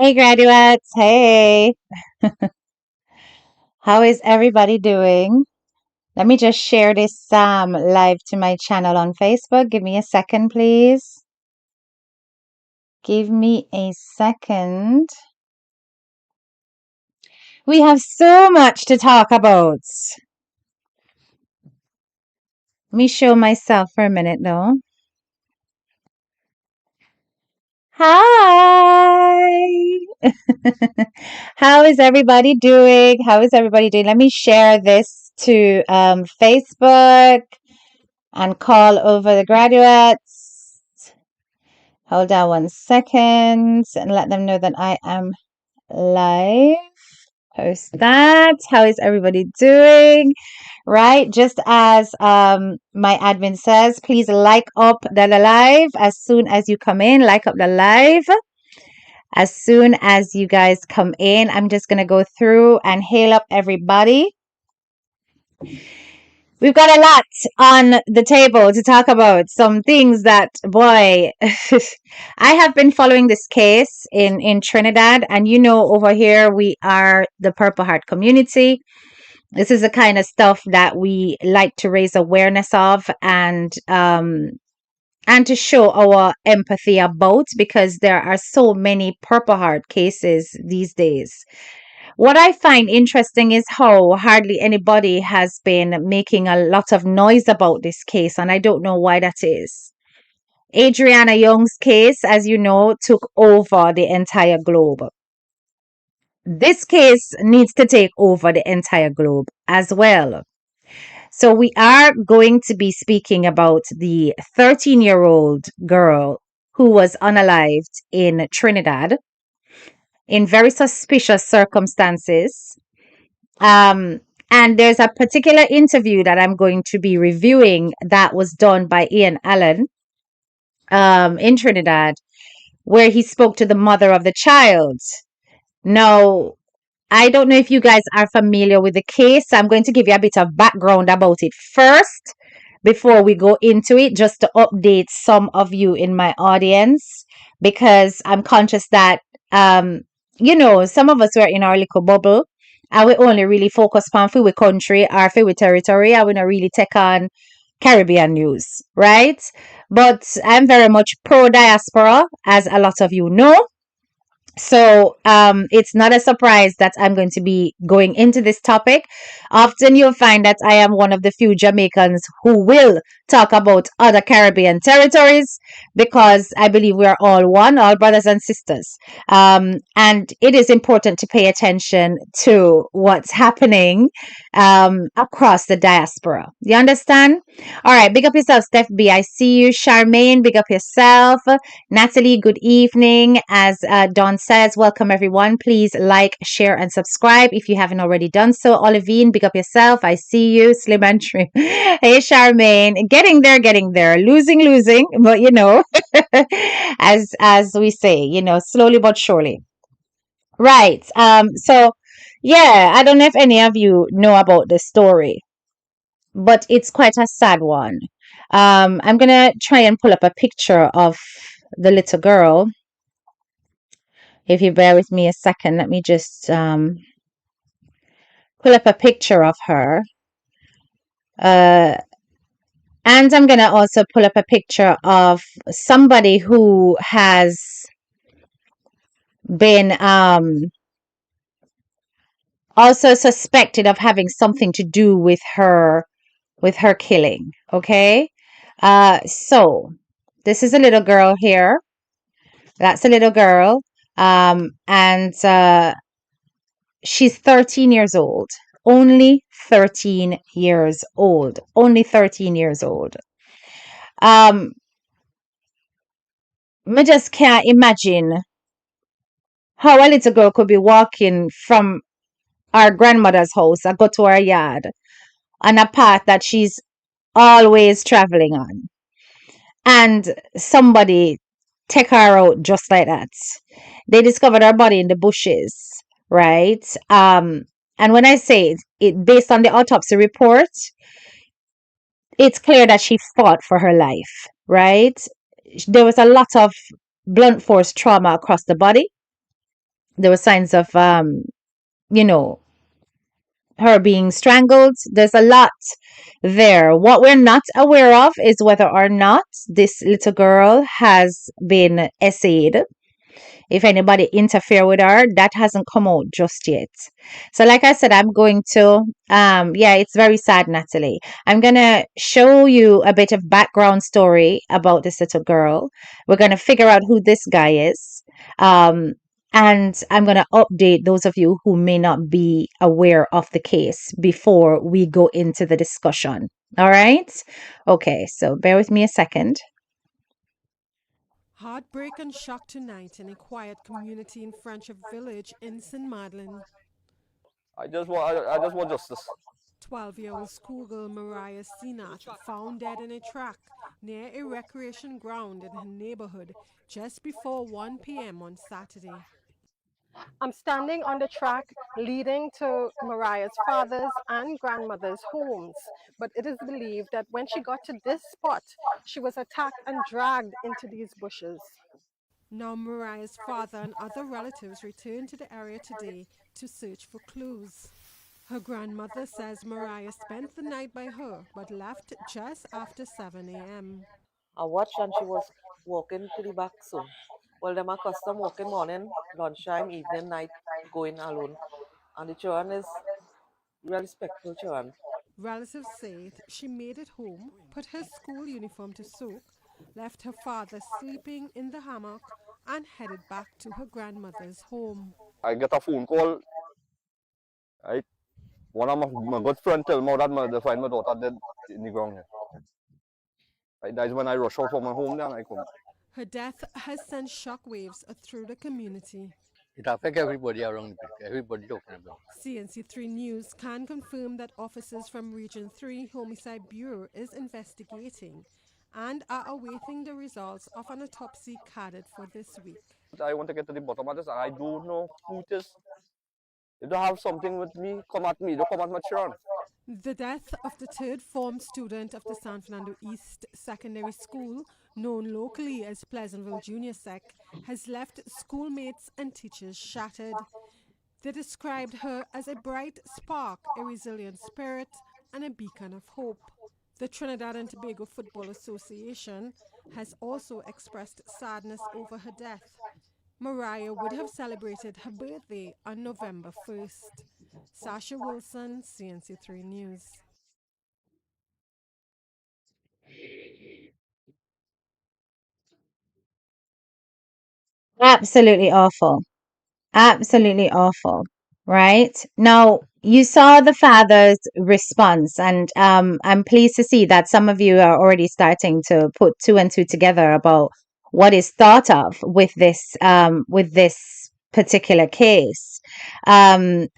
Hey graduates, hey. How is everybody doing? Let me just share this live to my channel on Facebook. Give me a second, please. Give me a second. We have so much to talk about. Let me show myself for a minute though. Hi. How is everybody doing? How is everybody doing? Let me share this to Facebook and call over the graduates. Hold on 1 second and let them know that I am live. Post that. How is everybody doing? Right? Just as my admin says, please like up the live as soon as you come in. Like up the live. As soon as you guys come in, I'm just going to go through and hail up everybody. We've got a lot on the table to talk about. Some things that, boy, I have been following this case in Trinidad. And you know, over here, we are the Purple Heart community. This is the kind of stuff that we like to raise awareness of and to show our empathy about, because there are so many Purple Heart cases these days. What I find interesting is how hardly anybody has been making a lot of noise about this case, and I don't know why that is. Adriana Young's case, as you know, took over the entire globe. This case needs to take over the entire globe as well. So we are going to be speaking about the 13-year-old girl who was unalived in Trinidad in very suspicious circumstances. And there's a particular interview that I'm going to be reviewing that was done by Ian Allen in Trinidad, where he spoke to the mother of the child. Now, I don't know if you guys are familiar with the case. I'm going to give you a bit of background about it first before we go into it, just to update some of you in my audience, because I'm conscious that, some of us were in our little bubble and we only really focus on for country or for territory, and we don't really take on Caribbean news, right? But I'm very much pro diaspora, as a lot of you know. So it's not a surprise that I'm going to be going into this topic. Often you'll find that I am one of the few Jamaicans who will talk about other Caribbean territories because I believe we are all one, all brothers and sisters. And it is important to pay attention to what's happening across the diaspora. You understand? All right, big up yourself, Steph B. I see you. Charmaine, big up yourself. Natalie, good evening. As Dawn says, welcome everyone. Please like, share, and subscribe if you haven't already done so. Olivine, big up yourself. I see you. Slim and Trim. Hey, Charmaine. Getting there. Losing, but as we say, slowly but surely. Right. So yeah, I don't know if any of you know about this story, but it's quite a sad one. I'm gonna try and pull up a picture of the little girl. If you bear with me a second, let me just pull up a picture of her. Uh, and I'm gonna also pull up a picture of somebody who has been also suspected of having something to do with her killing. Okay. So this is a little girl here. That's a little girl. And she's 13 years old. Only 13 years old. Only 13 years old. Um, I just can't imagine how a little girl could be walking from our grandmother's house and go to our yard on a path that she's always traveling on. And somebody take her out just like that. They discovered her body in the bushes, right? And when I say it based on the autopsy report, it's clear that she fought for her life, right? There was a lot of blunt force trauma across the body. There were signs of, you know, her being strangled. There's a lot there. What we're not aware of is whether or not this little girl has been essayed. If anybody interfere with her, that hasn't come out just yet. So like I said, I'm going to yeah, it's very sad, Natalie. I'm gonna show you a bit of background story about this little girl. We're gonna figure out who this guy is. And I'm going to update those of you who may not be aware of the case before we go into the discussion. All right. Okay. So bear with me a second. Heartbreak and shock tonight in a quiet community in French village in St. Madeleine. I just want justice. 12-year-old schoolgirl Mariah found dead in a track near a recreation ground in her neighborhood just before 1 p.m. on Saturday. I'm standing on the track leading to Mariah's father's and grandmother's homes, but it is believed that when she got to this spot, she was attacked and dragged into these bushes. Now Mariah's father and other relatives returned to the area today to search for clues. Her grandmother says Mariah spent the night by her but left just after 7 a.m. I watched and she was walking to the back so. Well, them are custom walking morning, lunchtime, evening, night, going alone. And the children is really respectful children. Relatives said she made it home, put her school uniform to soak, left her father sleeping in the hammock, and headed back to her grandmother's home. I get a phone call, right? One of my good friend tell me that they find my daughter dead in the ground here. Right? That's when I rush out from my home there and I come. Her death has sent shockwaves through the community. It affects everybody around the place. Everybody talking about it. CNC3 News can confirm that officers from Region 3 Homicide Bureau is investigating and are awaiting the results of an autopsy carried for this week. I want to get to the bottom of this. I don't know who it is. If they have something with me, come at me. Don't come at my children. The death of the third form student of the San Fernando East Secondary School, known locally as Pleasantville Junior Sec, has left schoolmates and teachers shattered. They described her as a bright spark, a resilient spirit, and a beacon of hope. The Trinidad and Tobago Football Association has also expressed sadness over her death. Mariah would have celebrated her birthday on November 1st. Sasha Wilson, CNC3 News. Absolutely awful. Absolutely awful. Right? Now, you saw the father's response, and I'm pleased to see that some of you are already starting to put two and two together about what is thought of with this particular case. Don't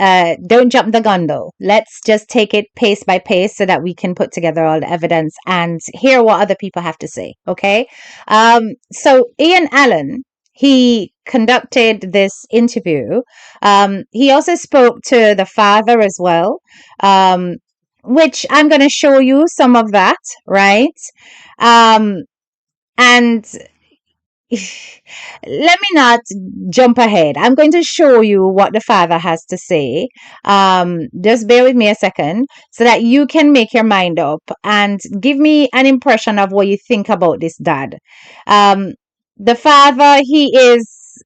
jump the gun though. Let's just take it pace by pace so that we can put together all the evidence and hear what other people have to say. Okay. So Ian Allen, he conducted this interview. He also spoke to the father as well, which I'm going to show you some of that, right? And let me not jump ahead. I'm going to show you what the father has to say. Just bear with me a second so that you can make your mind up and give me an impression of what you think about this dad. The father, he is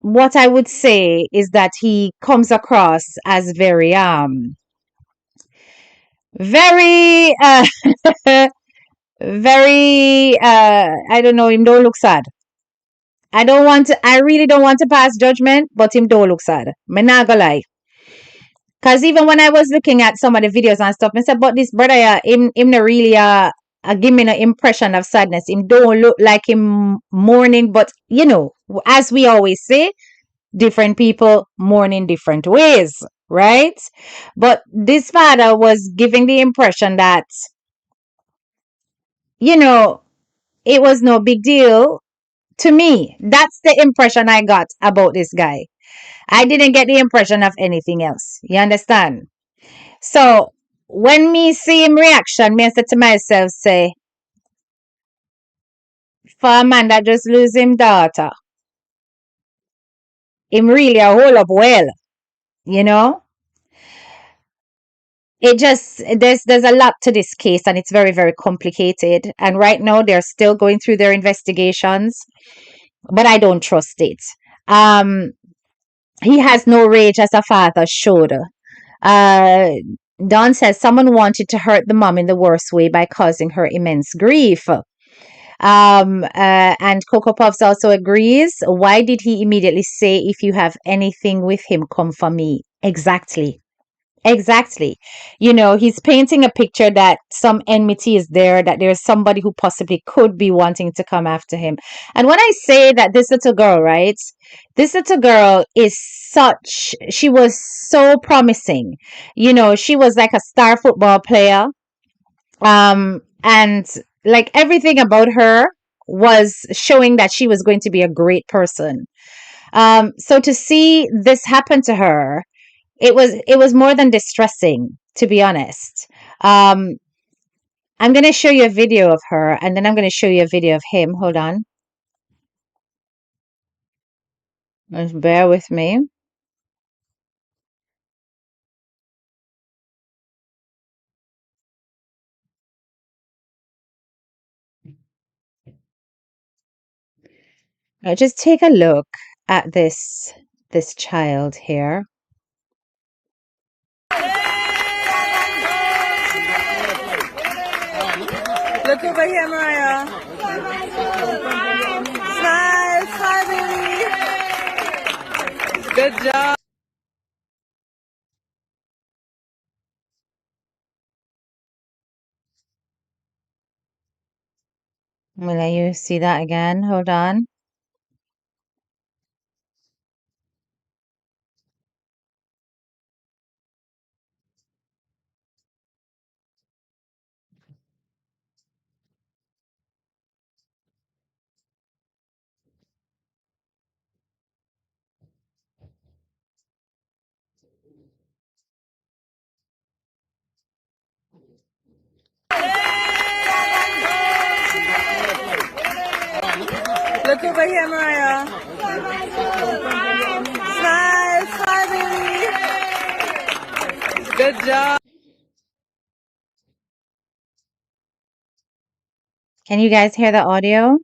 what I would say is that he comes across as very very I don't know, him don't look sad. I really don't want to pass judgment, but him don't look sad. Me not gonna lie. Cause even when I was looking at some of the videos and stuff, I said, but this brother, him not really give me an impression of sadness. Him don't look like him mourning, but you know, as we always say, different people mourn in different ways, right? But this father was giving the impression that, you know, it was no big deal to me. That's the impression I got about this guy. I didn't get the impression of anything else. You understand? So when me see him reaction, me I said to myself, say, for a man that just lose him daughter, him really a hold up well, you know? It just there's a lot to this case and it's very very complicated, and right now they're still going through their investigations, but I don't trust it. um he has no rage as a father should. uh Don says someone wanted to hurt the mom in the worst way by causing her immense grief. And Coco Puffs also agrees. Why did he immediately say, if you have anything with him, come for me? Exactly. Exactly. You know, he's painting a picture that some enmity is there, that there's somebody who possibly could be wanting to come after him. And when I say that this little girl, right? This little girl she was so promising. You know, she was like a star football player. And like everything about her was showing that she was going to be a great person. So to see this happen to her, it was more than distressing, to be honest. Um, I'm gonna show you a video of her, and then I'm gonna show you a video of him. Hold on, just bear with me. Just take a look at this child here. Look over here, Mariah. Smile, smile, baby. Good job. Will you see that again? Hold on. Look over here, Mariah. Smile, smile, baby. Good job. Can you guys hear the audio?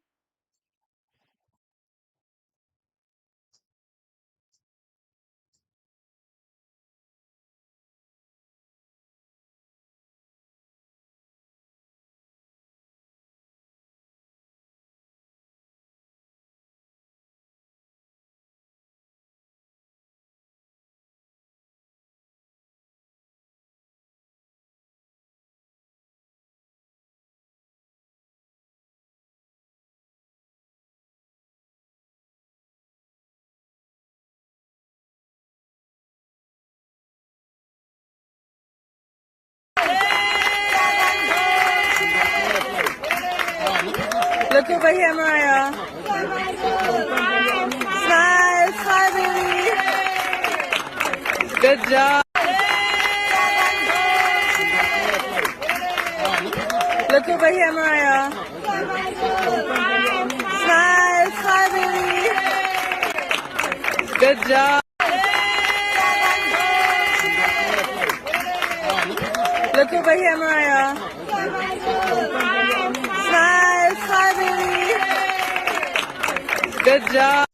Look over here, Mariah. Smile, smile, baby. Good job. Look over here, Mariah. Smile, smile, baby. Good job. Look over here, Mariah. Smile, smile, baby. Good job.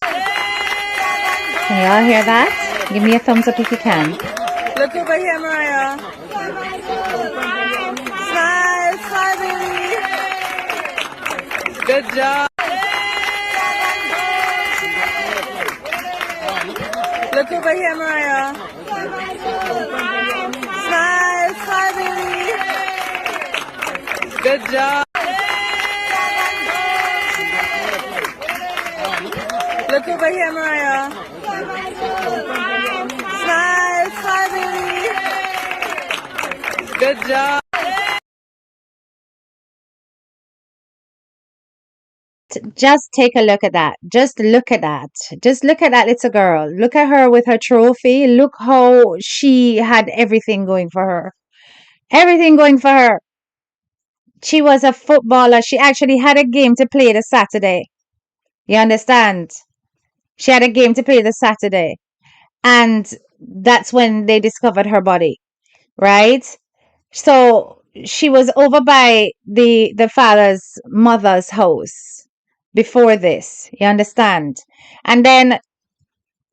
Can y'all hear that? Give me a thumbs up if you can. Look over here, Mariah. Smile, smile, baby. Good job. Look over here, Mariah. Smile, smile, baby. Good job. Look over here, Mariah. Smile, smile, baby. Good job. Just take a look at that. Just look at that. Just look at that little girl. Look at her with her trophy. Look how she had everything going for her. Everything going for her. She was a footballer. She actually had a game to play the Saturday. You understand? She had a game to play the Saturday. And that's when they discovered her body, right? So she was over by the father's mother's house before this. You understand? And then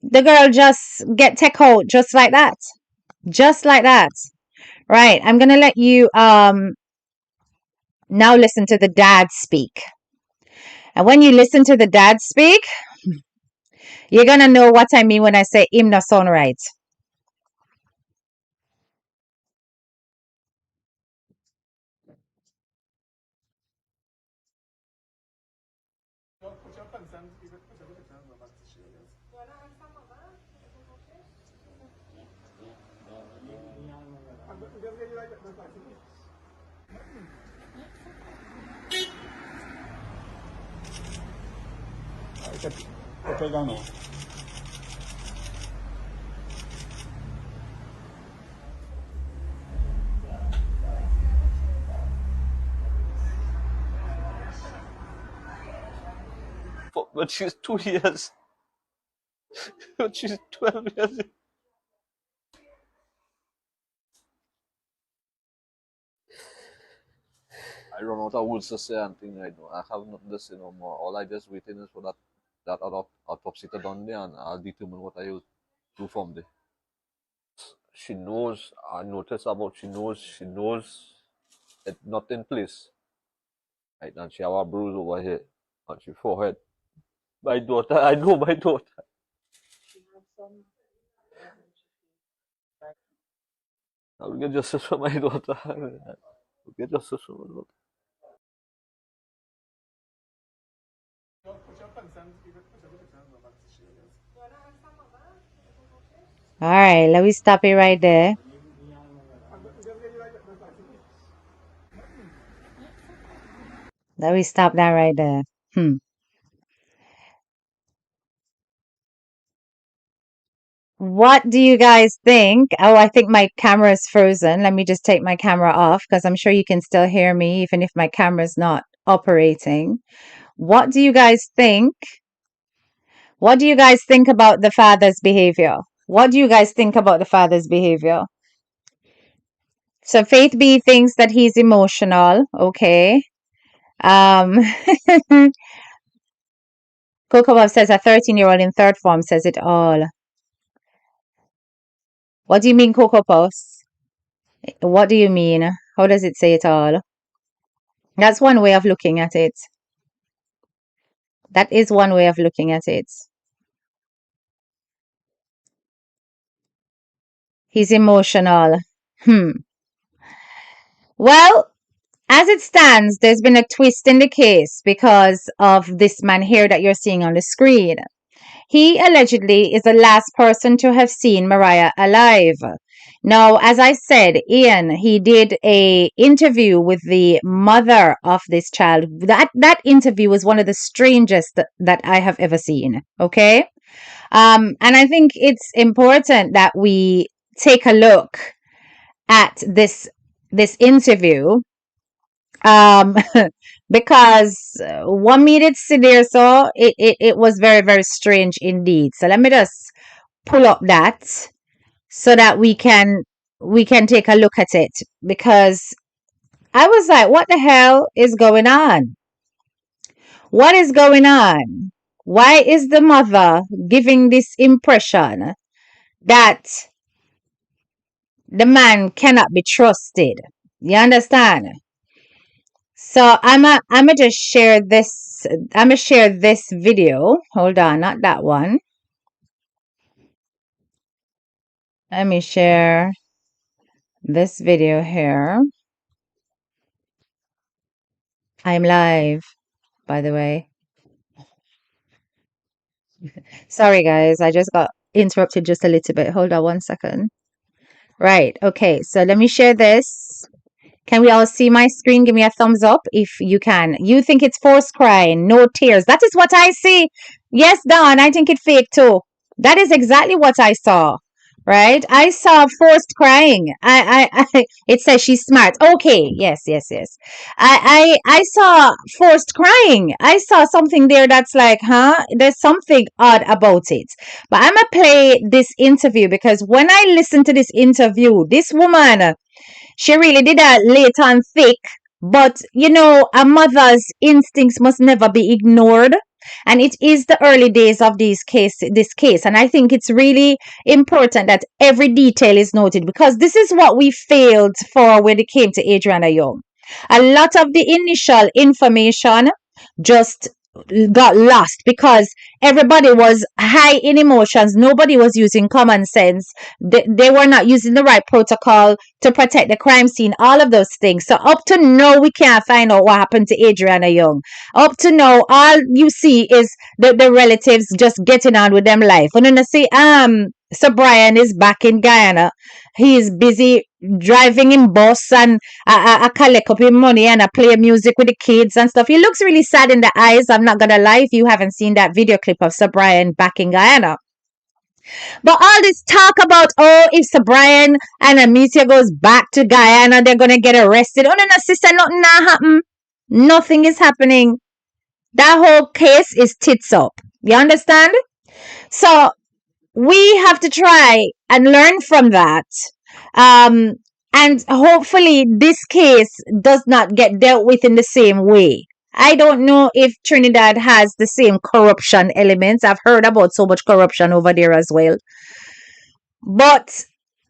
the girl just get take out just like that. Just like that. Right. I'm gonna let you now listen to the dad speak. And when you listen to the dad speak, you're gonna know what I mean when I say him not sound right. But she's 2 years. But she's 12 years. I run out of words to say anything right now. I have nothing to say no more. All I just waiting is for that other autopsy to done there, and I'll determine what I will do from there. She knows. I noticed about she knows it's not in place. Right, and she have a bruise over here on her forehead. My daughter, I know my daughter. I will get justice for my daughter. I will get justice for my daughter. All right, let me stop it right there. Let me stop that right there. What do you guys think? Oh, I think my camera is frozen. Let me just take my camera off because I'm sure you can still hear me even if my camera's not operating. What do you guys think? What do you guys think about the father's behavior? What do you guys think about the father's behavior? So Faith B thinks that he's emotional, okay? Um, Coco Bob says a 13-year-old in third form says it all. What do you mean, Coco Puffs? What do you mean? How does it say it all? That's one way of looking at it. That is one way of looking at it. He's emotional. Well, as it stands, there's been a twist in the case because of this man here that you're seeing on the screen. He allegedly is the last person to have seen Mariah alive. Now, as I said, Ian, he did a interview with the mother of this child. That interview was one of the strangest that I have ever seen. Okay, and I think it's important that we take a look at this interview, because one minute see there, so it was very, very strange indeed. So let me just pull up that so that we can take a look at it, because I was like, what the hell is going on? What is going on? Why is the mother giving this impression that the man cannot be trusted? You understand? So I'm just share this. I'm gonna share this video. Hold on, not that one. Let me share this video here. I'm live, by the way. Sorry, guys. I just got interrupted just a little bit. Hold on one second. Right. Okay. So let me share this. Can we all see my screen? Give me a thumbs up if you can. You think it's forced crying, no tears. That is what I see. Yes, Don, I think it's fake too. That is exactly what I saw. Right? I saw forced crying. It says she's smart. Okay, yes. I saw forced crying. I saw something there that's like, huh? There's something odd about it. But I'm gonna play this interview because when I listened to this interview, this woman, she really did lay it on thick. But a mother's instincts must never be ignored. And it is the early days of this case. And I think it's really important that every detail is noted, because this is what we failed for when it came to Adriana Young. A lot of the initial information just got lost because everybody was high in emotions. Nobody was using common sense. They were not using the right protocol to protect the crime scene, all of those things. So up to now, we can't find out what happened to Adriana Young. Up to now, all you see is the relatives just getting on with them life. And then I see so Brian is back in Guyana. He is busy driving in bus and I collect up his money and I play music with the kids and stuff. He looks really sad in the eyes. I'm not gonna lie, if you haven't seen that video clip of Sir Brian back in Guyana. But all this talk about, oh, if Sir Brian and Amicia goes back to Guyana, they're gonna get arrested. Oh no, sister, nothing not happen. Nothing is happening. That whole case is tits up. You understand? So we have to try and learn from that. And hopefully this case does not get dealt with in the same way. I don't know if Trinidad has the same corruption elements. I've heard about so much corruption over there as well. But,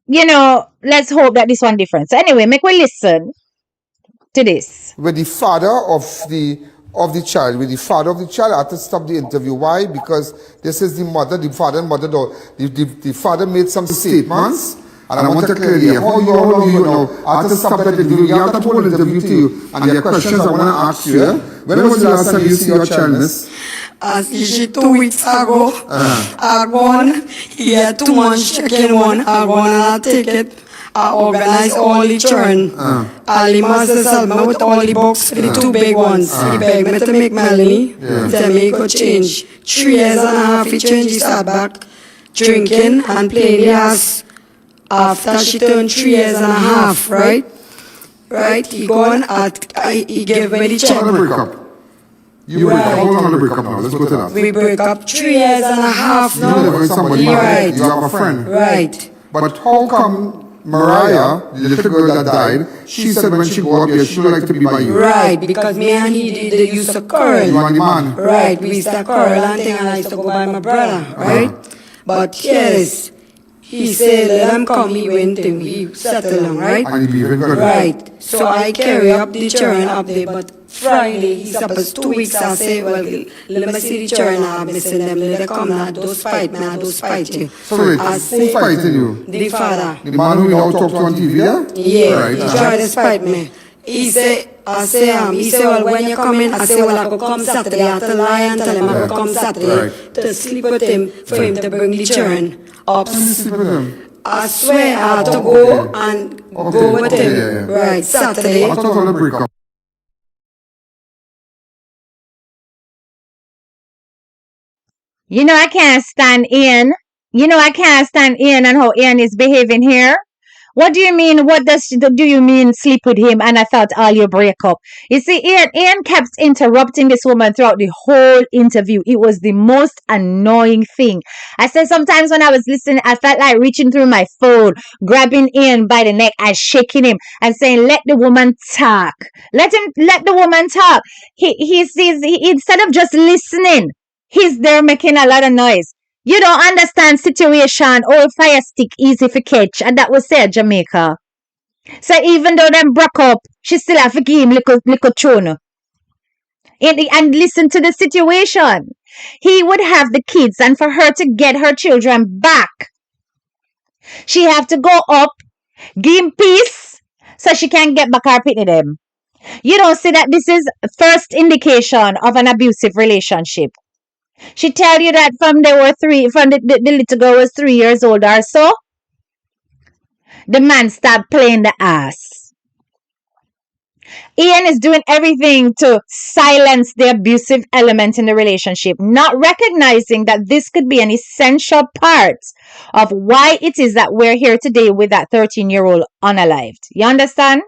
let's hope that this one different. So anyway, make we listen to this. With the father of the child, I had to stop the interview. Why? Because this is the mother, the father and mother. The father made some statements, and I want to clearly hear how you know. I had to stop that interview. You have to hold the interview to you, and there are questions I want to ask you. When was the last time you see your child, miss? As usually 2 weeks ago, I gone, he had 2 months check-in one, I gone and I take it. I organize all the churn. Ali Master Salma with all the box for the 2 big ones. He begged me to make Melanie. Tell me he could change. 3 years and a half he changed. He sat back drinking and playing the ass. After she turned 3 years and a half, right? Right, he gone he gave me the check. You break up. How long break up now? Let's go to that. We break up 3 years and a half now. You live with somebody, right? You have a friend, right? But how come Mariah, the little girl that died, she said when she go up here, she would like to be by you. Right, because me and he did use a curl. You and the man. Right, we used to curl and thing, and I used to go by my brother, right? But yes, he said, let him come, he went and he settled him, right? And he leaving good. Right, so I carry up the children up there, but Friday, he's supposed 2 weeks, I say, well, let me see the children, I'm missing them, let them come now, those fight, now those fight you. So wait, who fighting you? The father. The man who you now talk to on TV, yeah? Yeah, Right. he tried to spite me. He said, well, when you come in, I say, well, I could come Saturday. I have to lie and tell him I could come Saturday to sleep with him, for him to bring the children up. Sleep with him. I swear I have to go and go with him. Right, Saturday. I thought on the break up. You know, I can't stand Ian. I can't stand Ian and how Ian is behaving here. What do you mean? What do you mean sleep with him? And I thought, you break up. You see, Ian kept interrupting this woman throughout the whole interview. It was the most annoying thing. I said sometimes when I was listening, I felt like reaching through my phone, grabbing Ian by the neck and shaking him and saying, let the woman talk. Let the woman talk. He instead of just listening, he's there making a lot of noise. You don't understand situation. Old fire stick easy for catch. And that was said Jamaica. So even though them broke up, she still have to give him little tune. And listen to the situation. He would have the kids, and for her to get her children back, she have to go up, give him peace, so she can get back her pitney them. You don't see that this is first indication of an abusive relationship. She tell you that from the little girl was 3 years old or so. The man started playing the ass. Ian is doing everything to silence the abusive element in the relationship, not recognizing that this could be an essential part of why it is that we're here today with that 13-year-old unalived. You understand?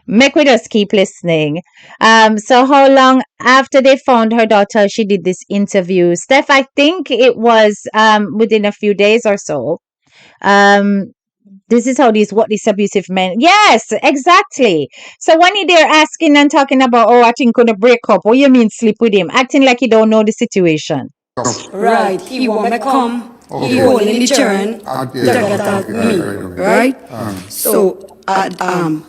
Make we just keep listening. So how long after they found her daughter she did this interview? Steph, I think it was within a few days or so. This is how these abusive men. Yes, exactly. So when they're asking and talking about, I think gonna break up. What you mean sleep with him? Acting like you don't know the situation. Right, he want me come. He holding the children to get at me. Right? So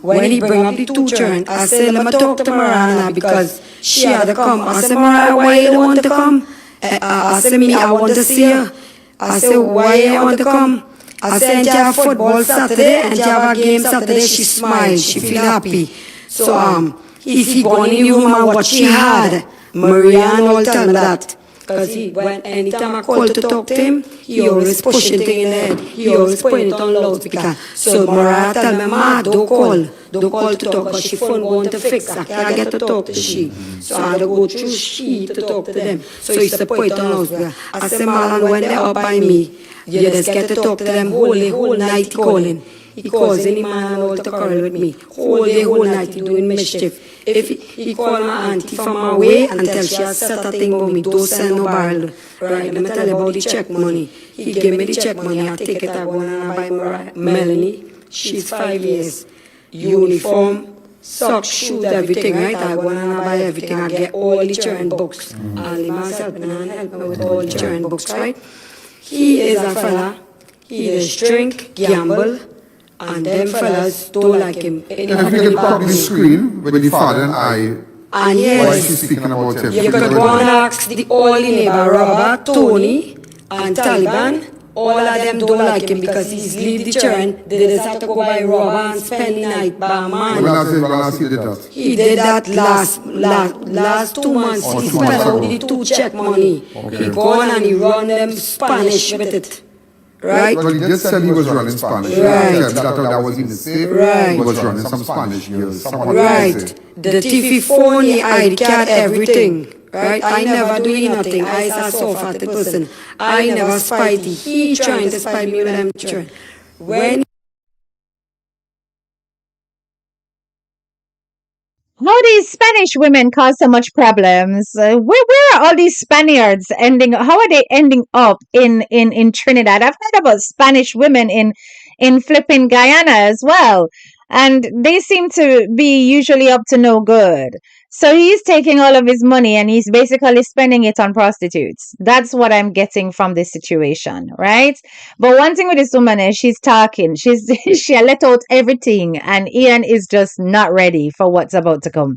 when he bring up the 2 children, I said, let me talk to Mariah because she had to come. I said, Mariah, why you don't want to come? I said, I want to see her. I said, why you want to come? I said, you have football Saturday and you have a game Saturday. She smiled. She feel happy. So if he go in the room and what she had, Maria and all tell me that. Because anytime I call to talk to him, he always pushing thing in the head. He always putting it on loudspeaker. So Mariah tell me, Ma, don't call to talk, because she phone going to fix. I can't get to talk to she. So I had to go through she to talk to them. So he used to put it on loudspeaker. I said, Marlon, when they're up by me, you just get to talk to them whole night he calling. He calls any man and all to quarrel with me. Whole night he doing mischief. If he call my auntie from away and tell she has set a thing about me, don't send no barrel. Right, let me tell you about the check money. He give me the check money, I take it, I go and I buy Mariah. Melanie, she's 5 years. Uniform, socks, shoes, everything, right? I go and I buy everything. I get all the children books. I leave myself and I help me with all the children books, right? He is a fella, he just drink, gamble, and them fellas don't like him. And if you can pop the screen with the father and I, and yes, why is she speaking about him? You could go and ask all the neighbor, Robert, Tony, and Taliban. All of them don't like him because he's leave the children. They just have to go by Robert and spend the night by man. When I see did that? He did that last 2 months. He spent out the 2 check money. Okay. He gone and he run them Spanish with it. Right? Well, he just said he was running Spanish. Right. He said that was in the safe. Right. He was running some Spanish girls. Right. The TV phone, the ID card, everything. Right? I never do nothing. I is a soft-hearted person. I never spitey. He trying to spite me with them children. When How these Spanish women cause so much problems? Where are all these Spaniards ending? How are they ending up in Trinidad? I've heard about Spanish women in flipping Guyana as well. And they seem to be usually up to no good. So he's taking all of his money and he's basically spending it on prostitutes. That's what I'm getting from this situation, right? But one thing with this woman is she's talking. She let out everything, and Ian is just not ready for what's about to come.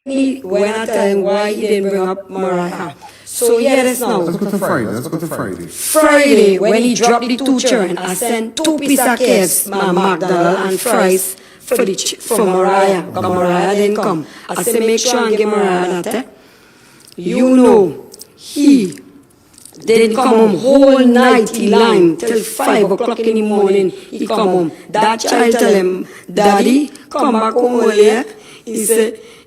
When I tell him why he didn't bring up Mariah. So here it is now. Let's go to Friday. Let's go to Friday. Friday, when he dropped the 2 children, I sent 2 pieces of KFC, McDonald and fries for Mariah. Because Mariah didn't come. I said, make sure and give Mariah that. You know, he didn't come home whole night. He lying till 5 o'clock in the morning. He come home. That child tell him, Daddy, come back home earlier.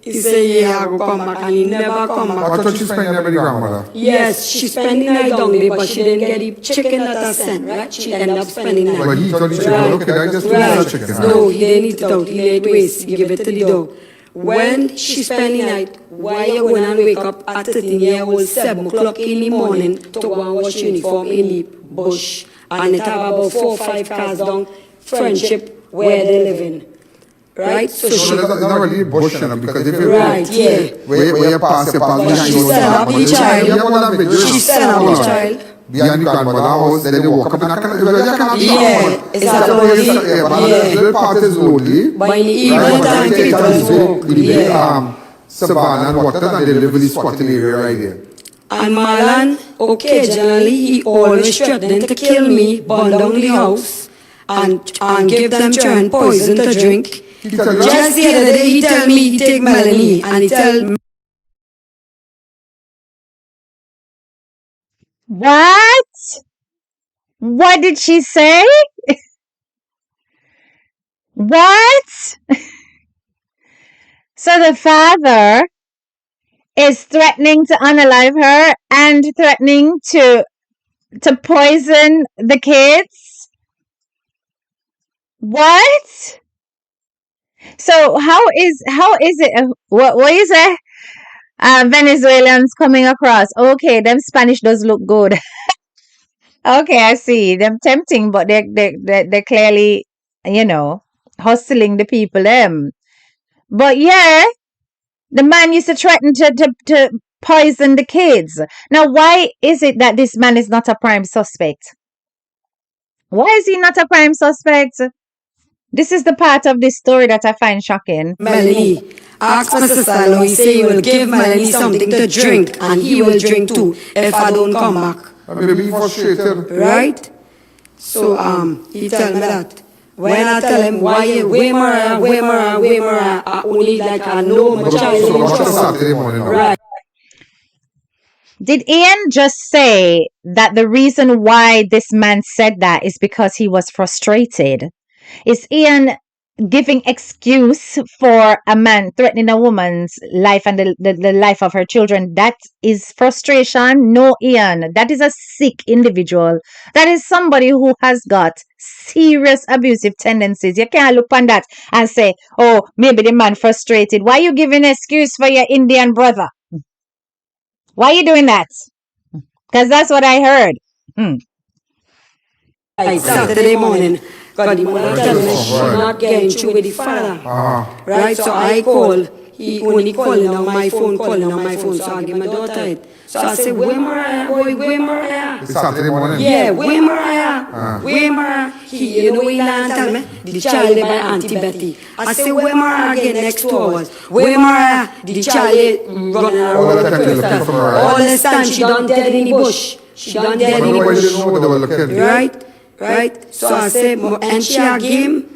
He said, yeah, I go come back, and he never come back. I thought she spent there with the grandmother. Yes, she spent the night down there, but she didn't get the chicken that I sent, right? She ended up spending the night. But he told the chicken, well, okay, I just put the chicken. No, he didn't eat it out. He laid waste. He gave it to the dog. When she spent the night, why you going and wake up at 13-year-old 7 o'clock in the morning to go and wash uniform in the bush? And it have about 4 or 5 cars down Friendship where they living. Right? So it's not really bush, because if you right, yeah. Where you pass behind she sent up the child. She sent up the child. Behind the grandmother house, then they walk up and I cannot yeah, it's that lonely. The little part is lonely. But in the evening time, people walk. Savannah and water, and they live in the squatting area right here. And Marlon, occasionally, he always threatened to kill me, burn down the house, and give them children poison to drink. Just the other day, he tell me he take Melanie, and he tell me. What? What did she say? What? So the father is threatening to unalive her and threatening to poison the kids? What? So how is it? What is it? Venezuelans coming across. Okay, them Spanish does look good. Okay, I see them tempting, but they're clearly, hustling the people. But yeah, the man used to threaten to poison the kids. Now, why is it that this man is not a prime suspect? Why is he not a prime suspect? This is the part of this story that I find shocking. Melanie, ask Mr. Salo, he say he will give Melanie something to drink, and he will drink too if I don't come back. Maybe he frustrated. Right? So, he tell me that. When I tell him why Mariah, I only like I know my child. Right. Did Ian just say that the reason why this man said that is because he was frustrated? Is Ian giving excuse for a man threatening a woman's life and the life of her children? That is frustration. No, Ian, that is a sick individual. That is somebody who has got serious abusive tendencies. You can't look on that and say, oh, maybe the man frustrated. Why are you giving an excuse for your Indian brother? Why are you doing that? Because that's what I heard. Saturday morning, because the mother tell me she's not getting through with the father. Right, so I call. He only calling on my phone, so I give my daughter it. So I say, where Mariah, boy, where Mariah? It's Saturday morning? Yeah, where Mariah? Where Mariah? He lie and tell me, the child by Auntie Betty. I say, where Mariah again next 2 hours? Where Mariah? The child running around. All this time she done dead in the bush. She done dead in the bush. Right? So I say, and she a game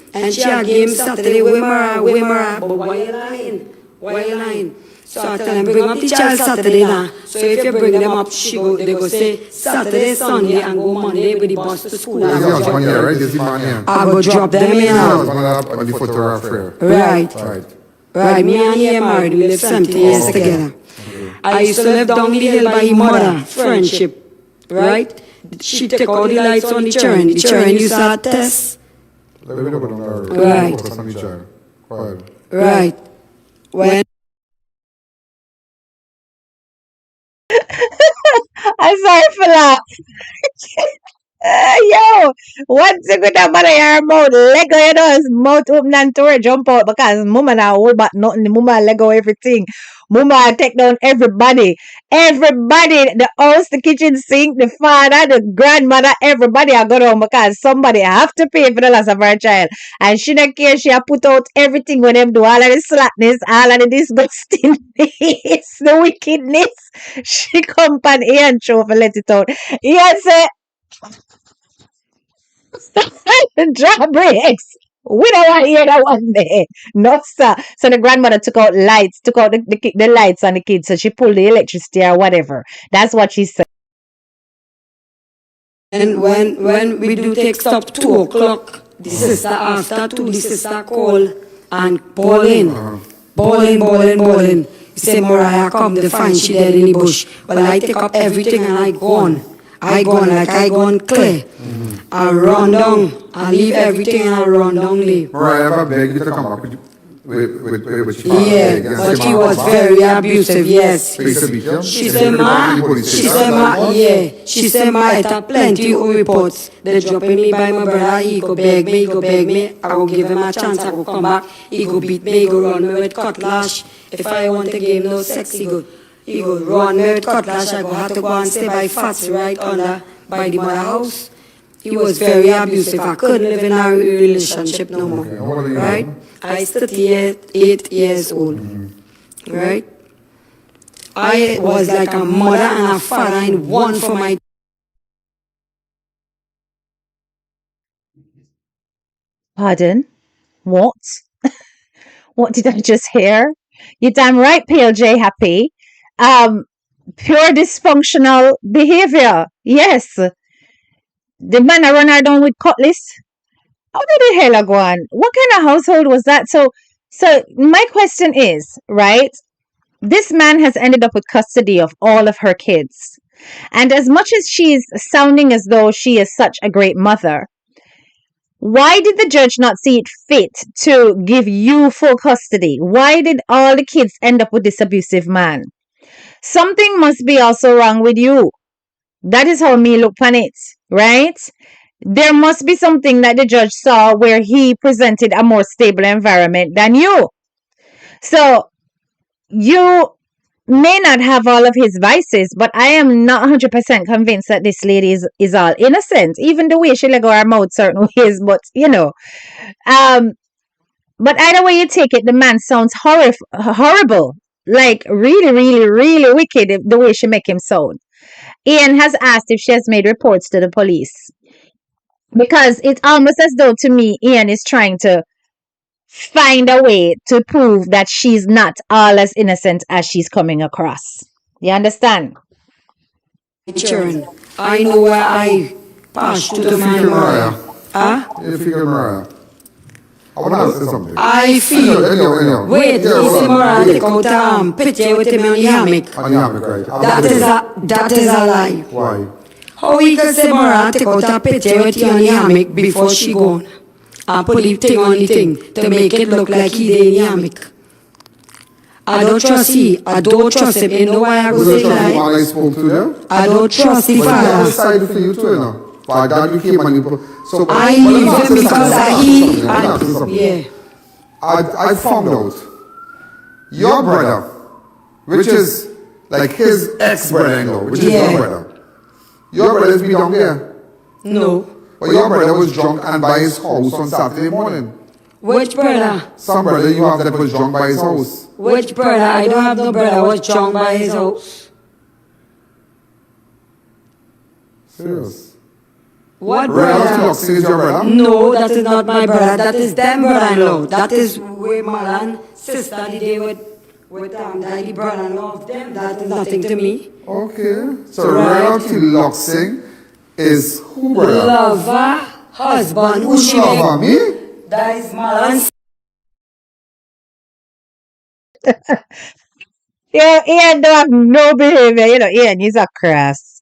Saturday, where Mariah? But why you lying? So I tell them, bring up the child Saturday now. So if you bring them up, they go say Saturday, Sunday, and go Monday with the bus to school. I go drop them in now. Right. Me and he married. We lived 70 years together. I used to live down the hill by his mother, Friendship. Right? She take all the lights on the children. The children used to have tests. Right. When I'm sorry for that. Yo, once you get that money your mouth, Lego you know, his mouth open and to jump out because mama now hold back nothing. Mama Lego everything. Mama take down everybody. Everybody, the house, the kitchen sink, the father, the grandmother, everybody I go down because somebody have to pay for the loss of her child. And she don't care, she have put out everything when them do all of the slackness, all of the disgustingness, the wickedness. She come pan here and show for let it out. Yes, drawbridges. We don't want to hear that one day. No, sir. So the grandmother took out lights, took out the lights on the kids. So she pulled the electricity or whatever. That's what she said. And when we do take stop 2 o'clock, the sister after 2, the sister call and bawling. He say, Mariah come, they find she dead in the bush. Well, I take up everything and I gone. I gone clear. I run down. I leave everything and I run down leave. Mariah ever beg you to come back with she Yeah, but he was very abusive, yes. She said, Ma, it have plenty of reports. They dropping me by my brother, he go beg me. I go give him a chance, I go come back. He go beat me, he go run me with cutlass. If I want to give him no sex, he go run me with cutlass. I go have to go and stay by Fats right under, by the mother house. He was very abusive. I couldn't live in a relationship no more. Right? I was 38 years old. Right? I was like a mother and a father in one for my. Pardon? What? What did I just hear? You're damn right, PLJ Happy. Pure dysfunctional behavior. Yes. The man I run her down with cutlass. How did the hell I go on? What kind of household was that? So my question is, right? This man has ended up with custody of all of her kids. And as much as she's sounding as though she is such a great mother, why did the judge not see it fit to give you full custody? Why did all the kids end up with this abusive man? Something must be also wrong with you. That is how me look on it, right? There must be something that the judge saw where he presented a more stable environment than you. So you may not have all of his vices, but I am not 100% convinced that this lady is all innocent. Even the way she let go her mouth certain ways, but you know. But either way you take it, the man sounds horrible. Like really, really, really wicked the way she make him sound. Ian has asked if she has made reports to the police. Because it's almost as though to me, Ian is trying to find a way to prove that she's not all as innocent as she's coming across. You understand? Children, I know where I passed to the man. Mariah. Huh? You figure Mariah. I want to ask you something. I feel. Anyhow. Wait, is Mariah take out picture with him on the hammock? On the hammock, right? That is a lie. Why? How we can say Mariah take out a picture with him on the hammock before she gone? And put the thing on the thing to make it look like he did in the hammock. I don't trust him. You know why I go say lie? I spoke to them. I don't trust the But I father. decided for you too, you know. For that you came and you. So I leave him because I found out your brother, which is like his ex-brother-in-law, which is your brother. Your brother's be down there. No. But your brother was drunk and by his house on Saturday morning. Which brother? Some brother you have that was drunk by his house. Which brother? I don't have no brother. I was drunk by his house. Serious. What Brother brother? is your brother? No, that is not my brother. That is them brother-in-law. That is where my and sister the day with daddy brother-in-law of them. That is nothing to me. Okay. So royalty Loxing is who brother? Lover, husband, who she Lover, make? me? That is Malan. Yeah, Ian don't have no behavior. You know, Ian, he's a crass.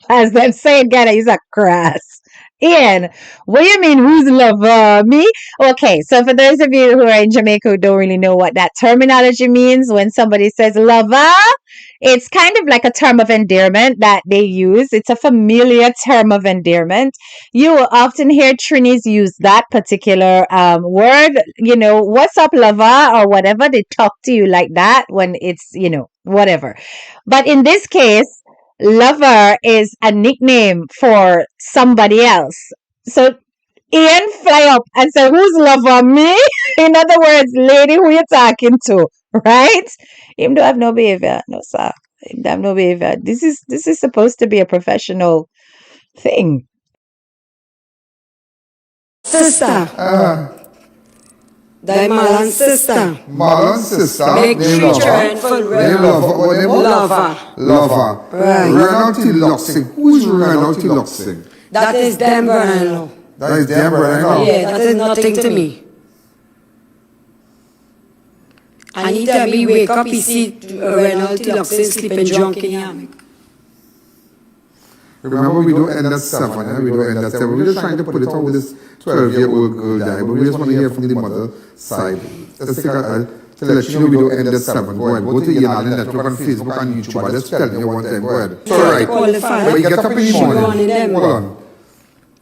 As them say in Ghana, he's a crass. Ian, what do you mean, who's lover? Me? Okay, so for those of you who are in Jamaica who don't really know what that terminology means, when somebody says lover, it's kind of like a term of endearment that they use. It's a familiar term of endearment. You will often hear Trinis use that particular word, what's up, lover, or whatever. They talk to you like that when it's, whatever. But in this case, lover is a nickname for somebody else. So Ian fly up and say, who's lover? Me? In other words, lady, who you talking to? Right? Him don't have no behavior. No, sir. Him don't have no behavior. This is supposed to be a professional thing. Sister. Thy Marlon sister. Marlon's sister. Make name three lover. children for Name lover. What name? Lover. Lover. Right. Renalty Luxing. Who is Renalty Luxing? That is them brother-in-law. That is their brother-in-law. Yeah, that is nothing to me. And he tell me wake up, he see Reynolds Luxon sleeping drunk in hammock. Remember, we don't end at 7, eh? We don't end at 7. We're just trying to put it on with this 12-year-old girl guy, but we just want to hear from the mother side. Let's take to let you know we don't end at 7. Go ahead. Go to Ian Allen Network on Facebook and YouTube. I'll just tell me one time. Go ahead. It's all right. When you get up in the morning, hold on.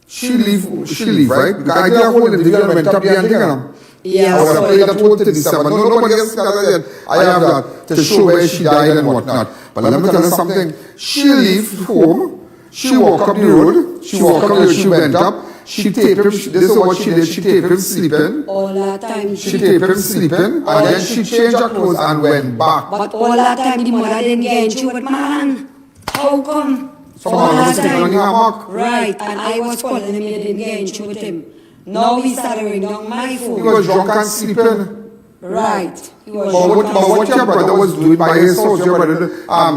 She leave, right? Because I get a hold of the girl went up there and dig on. Yeah, I want to play that whole to December. No, nobody else got that yet. I have that to show where she died and whatnot. But let me tell you something. She leave home. She walk up the road. She went up. She taped him. This is what she did. She taped him sleeping. All that time. She taped him sleeping. And then she changed her clothes and went back. But all that time the mother didn't get into it, man. How come? Someone was sleeping on the hammock. Right, and I was calling him, he didn't get into with him. Now he started ringing down my phone. He was drunk and sleeping. Right. He was But what your brother was doing by his house, your brother,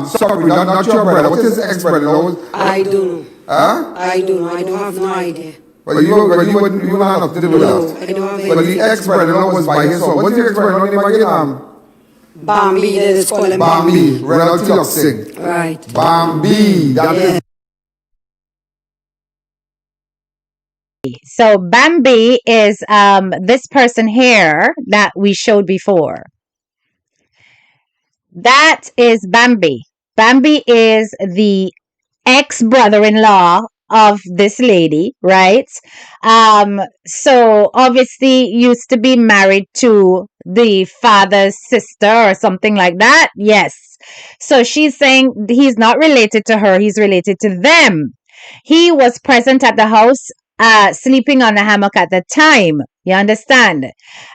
sorry, not your brother, what his ex-brother was? I don't know. Huh? I don't know, I don't have no idea. But you wouldn't have nothing to do with No, that. I don't have But any. the ex-brother was by his house. What's your ex-brother name again? Bambi, they just call him Bambi, Renalty Luxing. Right. Bambi, that is. So Bambi is this person here that we showed before. That is Bambi. Bambi is the ex-brother-in-law of this lady, right? So obviously used to be married to the father's sister or something like that. Yes. So she's saying he's not related to her, he's related to them. He was present at the house, sleeping on the hammock at the time. You understand?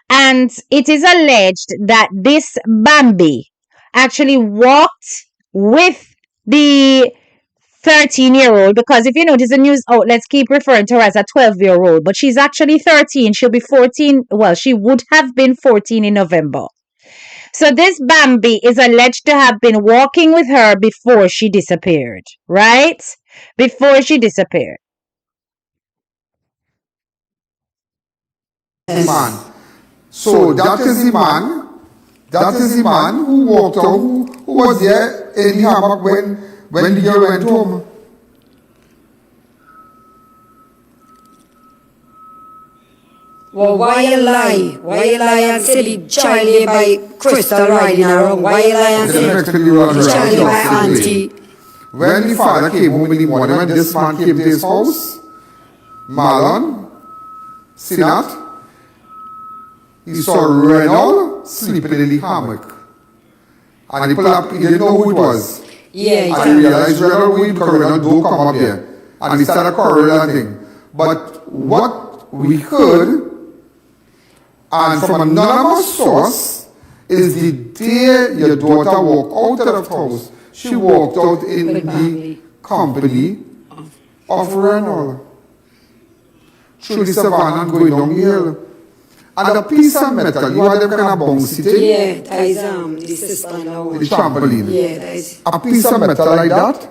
And it is alleged that this Bambi actually walked with the 13-year-old, because if you notice the news outlets keep referring to her as a 12-year-old, but she's actually 13. She'll be 14. Well, she would have been 14 in November. So this Bambi is alleged to have been walking with her before she disappeared, right? Before she disappeared. Man. So that is the man. That is the man who walked out, who was there in the hammock when the girl went home. Well, why you lie? Why you lie and say the child lay by Crystal riding around? Why you lie and say the child lay by auntie? When the father came home in the morning, when this man came to his house, Marlon, Sinat, he saw Reynolds sleeping in the hammock. And he pulled up, he didn't know who it was. Yeah, And he realized Reynolds, because Reynolds don't come up here. And he started quarreling and thing. But what we heard, and from an anonymous source, is the day your daughter walked out of the house, she walked out in the company of Reynolds. Through the savannah and going down the hill. And a piece of metal, you had them kind of bouncy thing? Yeah, that is the sister-in-law. The trampoline. Yeah, that is. A piece of metal like that,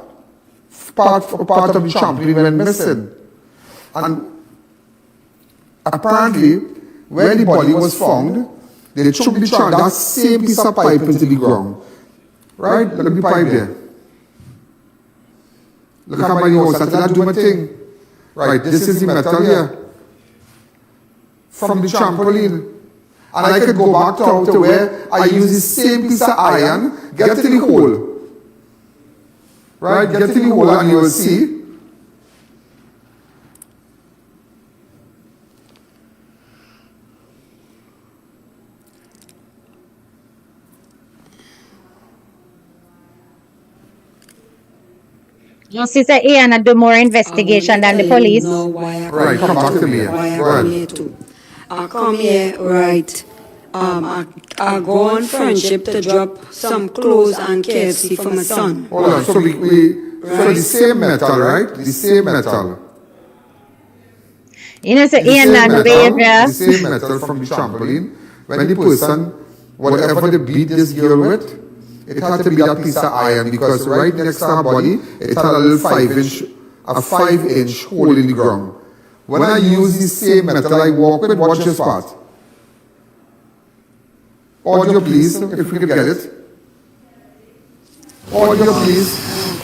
part of the trampoline went missing. And apparently, when the body was found, they took that same piece of pipe into the ground. Right? Look at the pipe there. Look at my house, I tell her do my thing. Right, this is the metal here from the trampoline. And I could go back to where I use the same piece of iron, get to the hole. Right, get to the hole and you will see. Your sister Ian do more investigation than the police. No, why I Right, come back to me. Why I Go come ahead. here too. I come here, right. I go on friendship to drop some clothes and KFC for my son. Hold on, so so the same metal, right? The same metal. You know, so The Ian same and metal, behavior. the same metal from the trampoline. When the person, whatever they beat this girl with, it had to be that piece of iron because right next to her body, it had a little 5-inch hole in the ground. When I use the same metal I walk with, watch this part. Audio please, if we could get it. Audio please.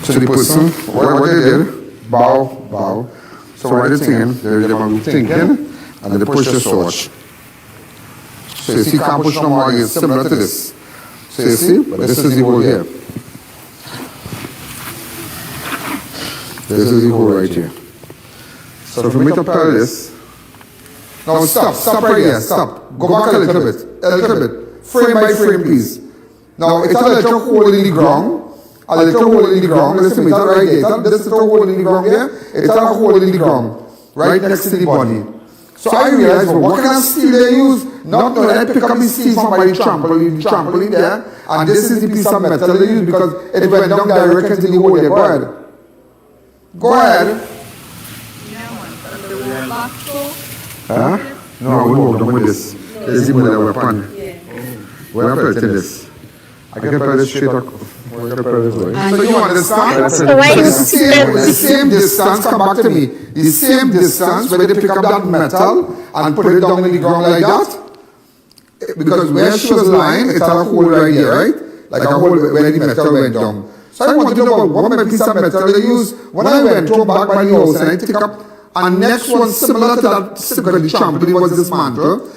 So the person, what they did, bow. So what they're thinking, they're thinking, and they push the switch. So you see, you can't push no more, it's similar to this. So you see, but this is the hole here. This is the hole right here. So if we make up this, now stop right here, stop. Go back a little bit, frame by frame please. Now it's a little hole in the ground, listen, it's right there, this little hole in the ground here, it's a hole in the ground, right next to the body. So I realized, well, what kind of steel they use? Not knowing I pick up the steel from my trampoline there, and this is the piece of metal they use because it went down direct into the hole there. Go ahead. Huh? No, I won't walk down with this. This is with a weapon. Where I put it in this? I can put this straight up. So you understand? So why you the same distance, come back to me. The same distance where they pick up that metal and put it down in the ground like that. Because where she was lying, it's a hole right here, right? Like a hole where the metal went down. So I wanted to know about what piece of metal they use. When I went to back by the house and I pick up a next one similar to that, because the trampoline was dismantled,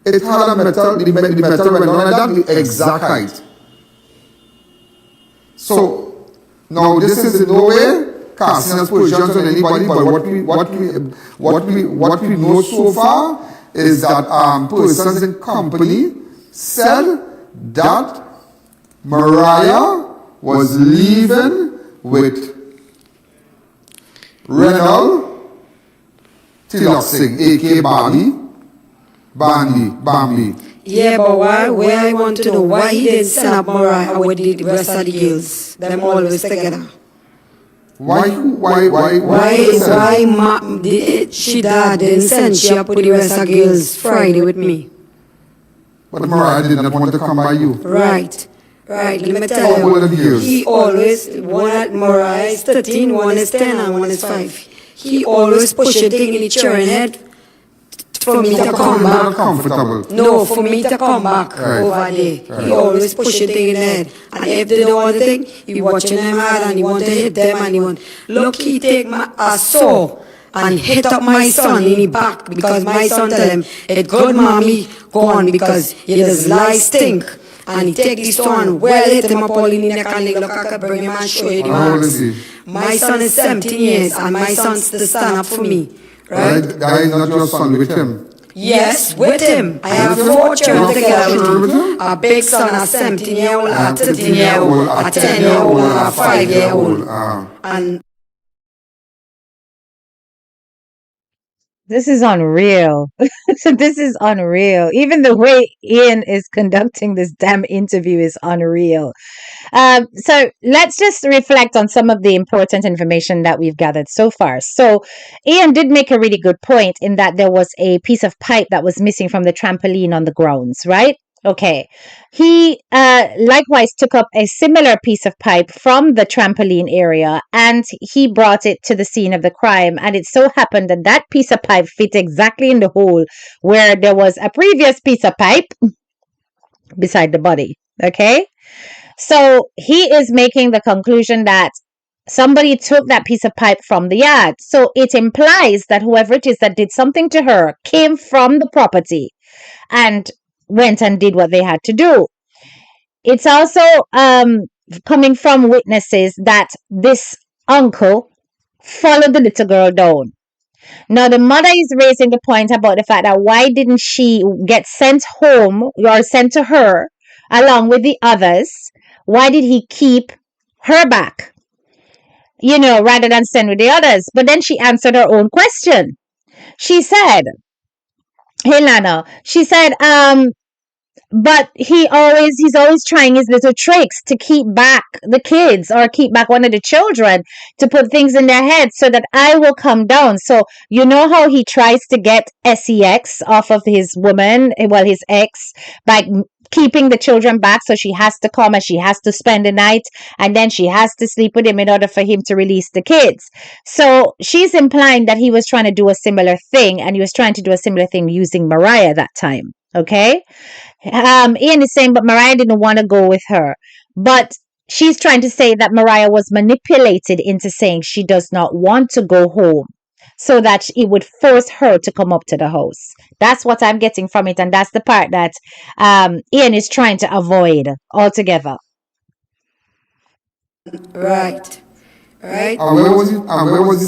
it had a metal, the metal went down like that, the exact height. So now this is in no way casting aspersions on anybody, but what we know so far is that persons in company said that Mariah was leaving with Renal Tiloxing, aka Bambi. Yeah, but where I want to know why he didn't send up Mariah with the rest of the girls, them always together. She dad didn't send she up with the rest of the girls Friday with me. But Mariah did not want to come by you. Right, let me tell you. He always, Mariah is 13, one is 10 and one is 5. He always push a thing in the children's head for me to come back. Comfortable. No, for me to come back over there. He always push a thing in the head. And if they don't want the thing, he watching them hard and he want to hit them and he want. Look, he take a saw and hit up my son in the back because my son tell him, "It's good, mommy, go on because you just lie stink." And he take this one, well hit him up all in the neck and leg. Look, I can bring him and show you the marks. My son is 17 years and my son's to stand up for me. Right? That is not your son with him. Yes, with him. I have 4 children together with him. A big son, a 17-year-old, a 13-year-old, a 10-year-old, a 5-year-old. And This is unreal. This is unreal. Even the way Ian is conducting this damn interview is unreal. So let's just reflect on some of the important information that we've gathered so far. So Ian did make a really good point in that there was a piece of pipe that was missing from the trampoline on the grounds, right? Okay. He likewise took up a similar piece of pipe from the trampoline area and he brought it to the scene of the crime. And it so happened that that piece of pipe fit exactly in the hole where there was a previous piece of pipe beside the body. Okay. So he is making the conclusion that somebody took that piece of pipe from the yard. So it implies that whoever it is that did something to her came from the property and went and did what they had to do. It's also coming from witnesses that this uncle followed the little girl down. Now, the mother is raising the point about the fact that why didn't she get sent home or sent to her along with the others? Why did he keep her back, rather than send with the others? But then she answered her own question. She said, hey, Lana, she said, but he's always trying his little tricks to keep back the kids or keep back one of the children to put things in their heads so that I will come down. So you know how he tries to get sex off of his woman, well, his ex, by keeping the children back, so she has to come and she has to spend the night and then she has to sleep with him in order for him to release the kids. So she's implying that he was trying to do a similar thing, and he was trying to do a similar thing using Mariah that time. Okay. Ian is saying, but Mariah didn't want to go with her. But she's trying to say that Mariah was manipulated into saying she does not want to go home so that it would force her to come up to the house. That's what I'm getting from it. And that's the part that Ian is trying to avoid altogether. Right. Right. And where was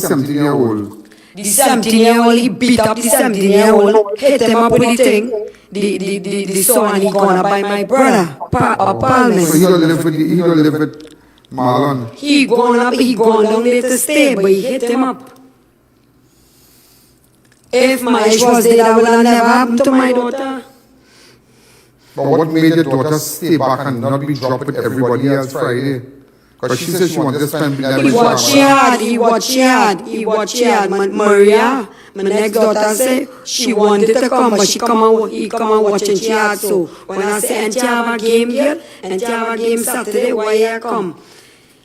the 17-year-old? The 17-year-old, he beat up the 17-year-old, hit him up with the thing. The son, he gonna by my brother, Palmer. So he don't live with Marlon. He gone down there to stay, but he hit him up. If my was there, that would have never happened to my daughter. But what made your daughter stay back and not be dropped with everybody else Friday? Because she said she wanted to spend the night with He what she had. Mariah, my next daughter said she wanted to come, but he come and watch and she had. So when I say, and you have a game here, and you have a game Saturday, why you come?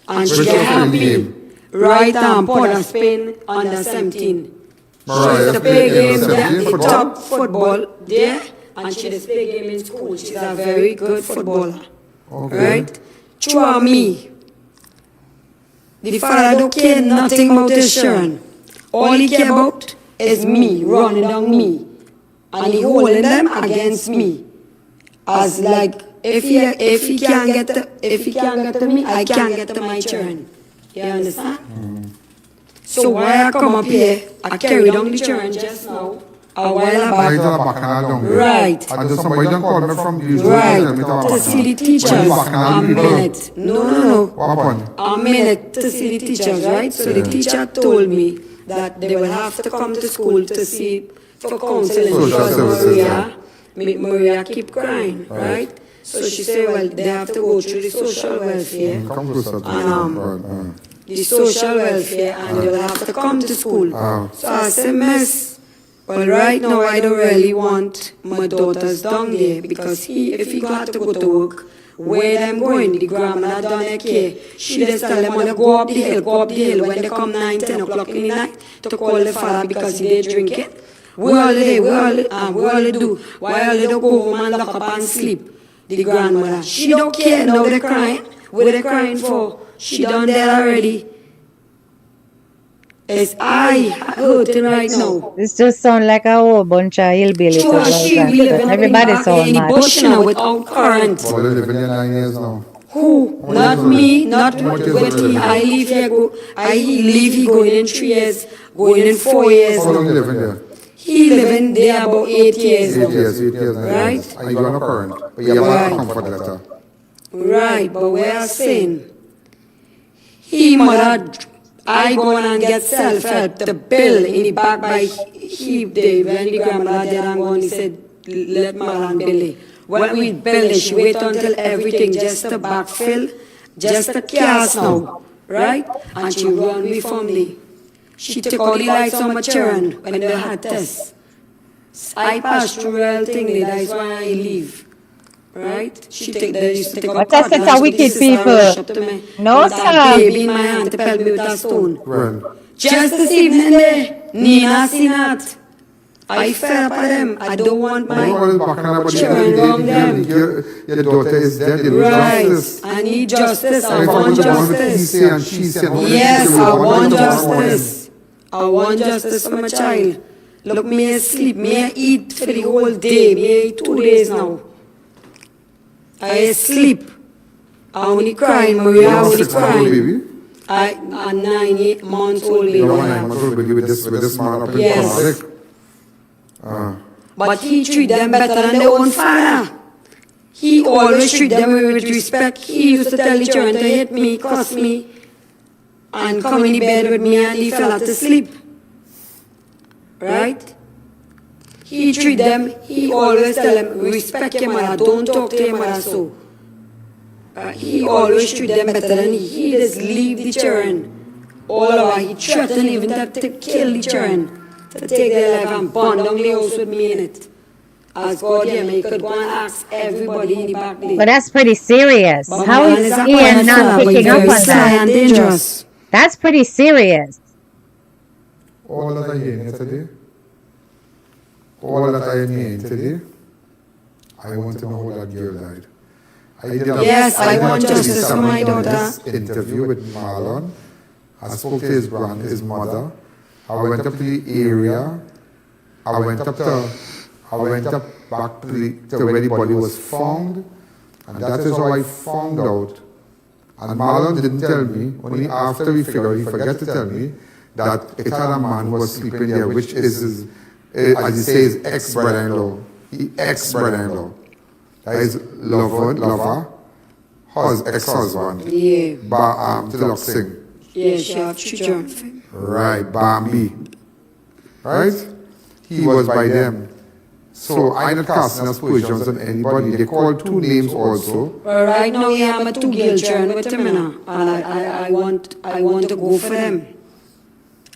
And she get happy. Right arm, Port of Spain, under 17. Mariah, She's the play game there, top football there, and she does play game in school. She's a very good footballer. Okay. Right? True me. The father don't care nothing about his children. All he care about is me, running down me. And he holding them against me. As like, if he can't get to me, I can't get to my children. You understand? So why I come up here, I carry down the children just now, a while back. Right. And there's somebody don't call me from the Right. To see the teachers. A minute. No. What happened? A minute to see the teachers, right? So the teacher told me that they will have to come to school to see for counseling because Maria keep crying, right? So she said, well, they have to go through the social welfare. The social welfare, and they will have to come to school. So I said, miss, well, right now I don't really want my daughters down there because if he got to go to work, where them going, the grandmother down there care. She just tell them, to go up the hill, when they come 9, 10 o'clock in the night to call the father because he did drink it. We all do. Why all they don't go home and lock up and sleep? The grandmother, she don't care now they're crying. What they crying for? She done that already. It's I hurting right now. This just sound like a whole bunch of hillbillies. Everybody sound mad. Bush now without current. Well, they live in here 9 years now. Who? Not me. Not with he. I leave here. He leave. He going in 3 years. Going in 4 years. How long you living there? He living there about 8 years. 8 years. Right. And you are not current. But you have a comfort letter. Right. But we are saying he mother. I go on and get self-help, the bill in the back by heap day. When the grandmother did and go and he said, let Marlon bill it. When we bill it, she wait until everything just to backfill, just a chaos now, right? And she run me family. She took all the lights on my children when they had tests. I passed through real thing, that's why I leave. Right? She take the used to take What I said to wicked people. No, sir. Baby in my hand to pelt me with a stone. When? Just this evening there, Nina seen that. I fed up at them. I don't want my all is bacchanal, but children wrong them. your daughter is dead. You need Right. justice. I need justice. I If I want was the one with he justice. say and she say, and all this Yes, shit, we I want want it tomorrow morning. justice. I want justice for my child. Look, me I sleep, me I eat for the whole day, me I eat 2 days now. I sleep. I only crying, Maria, You I have a only 6-month-old crying. baby? A 9 months old baby. You have a I have. 9-month-old baby with this man up in Yes. Traumatic. But he treat them better than their own father. He always treat them with respect. He used to tell the children to hit me, cuss me, and come in the bed with me and he fell out to sleep. Right? He treat them, he always tell them, respect your mother, don't talk to your mother so. He always treat them better than he just leave the children. All over, he threatened even to kill the children, to take their life and burn down the house with me in it. As God hear me, he could go and ask everybody in the back there. But that's pretty serious. But How man is is a Ian quiet not fella, but picking up very on sly that? and dangerous. That's pretty serious. All that I hear today, all that I am hearing today, I want to know how that girl died. Yes, I want justice for my daughter. This interview with Marlon. I spoke to his mother. I went up to the area. I went up back to where the body was found, and that is how I found out. And Marlon didn't tell me, only after we figured out, he forgot to tell me, that it had a man who was sleeping there, which is his, as he says, ex-brother-in-law. Ex-brother-in-law. That is lover, ex-husband. Yeah. Tilak Singh. Yeah, she have children. Right, Bambi. Right? He was by them. So I'm not casting aspersions on anybody. They called 2 names also. Well, right now, we have 2 girl children with him now, and I want to go for them.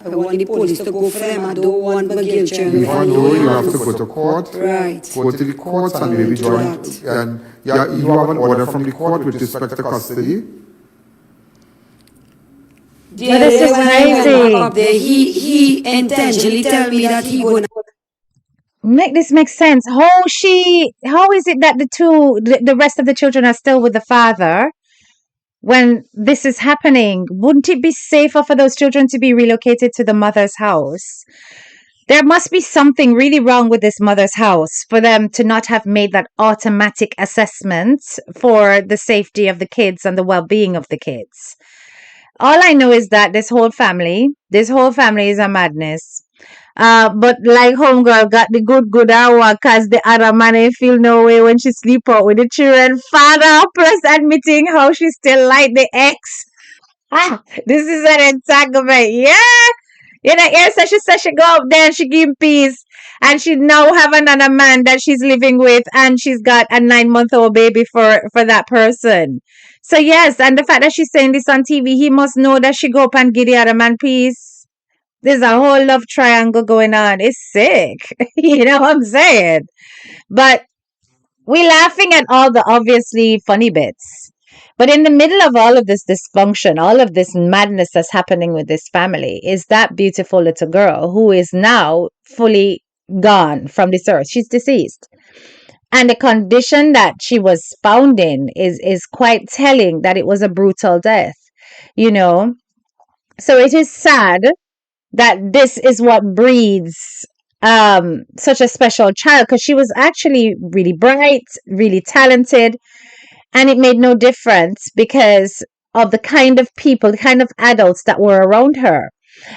I want the police to go for them. I don't want the girl children. Even though you have to go to court, Right. go to the courts and maybe join. And you have an order from the court with respect to custody. The But other this day is when I went crazy. back up there, he intentionally tell me that he gonna. Make this make sense. How is it that the rest of the children are still with the father when this is happening? Wouldn't it be safer for those children to be relocated to the mother's house? There must be something really wrong with this mother's house for them to not have made that automatic assessment for the safety of the kids and the well-being of the kids. All I know is that this whole family is a madness. But like homegirl got the good hour cause the other man ain't feel no way when she sleep out with the children. Father plus admitting how she still like the ex. This is an entanglement. Yeah. You know, yeah, so she said she go up there and she give him peace. And she now have another man that she's living with, and she's got a 9-month-old baby for that person. So yes, and the fact that she's saying this on TV, he must know that she go up and give the other man peace. There's a whole love triangle going on. It's sick. You know what I'm saying? But we're laughing at all the obviously funny bits. But in the middle of all of this dysfunction, all of this madness that's happening with this family is that beautiful little girl who is now fully gone from this earth. She's deceased. And the condition that she was found in is quite telling that it was a brutal death, you know. So it is sad that this is what breeds such a special child, because she was actually really bright, really talented, and it made no difference because of the kind of people, the kind of adults that were around her.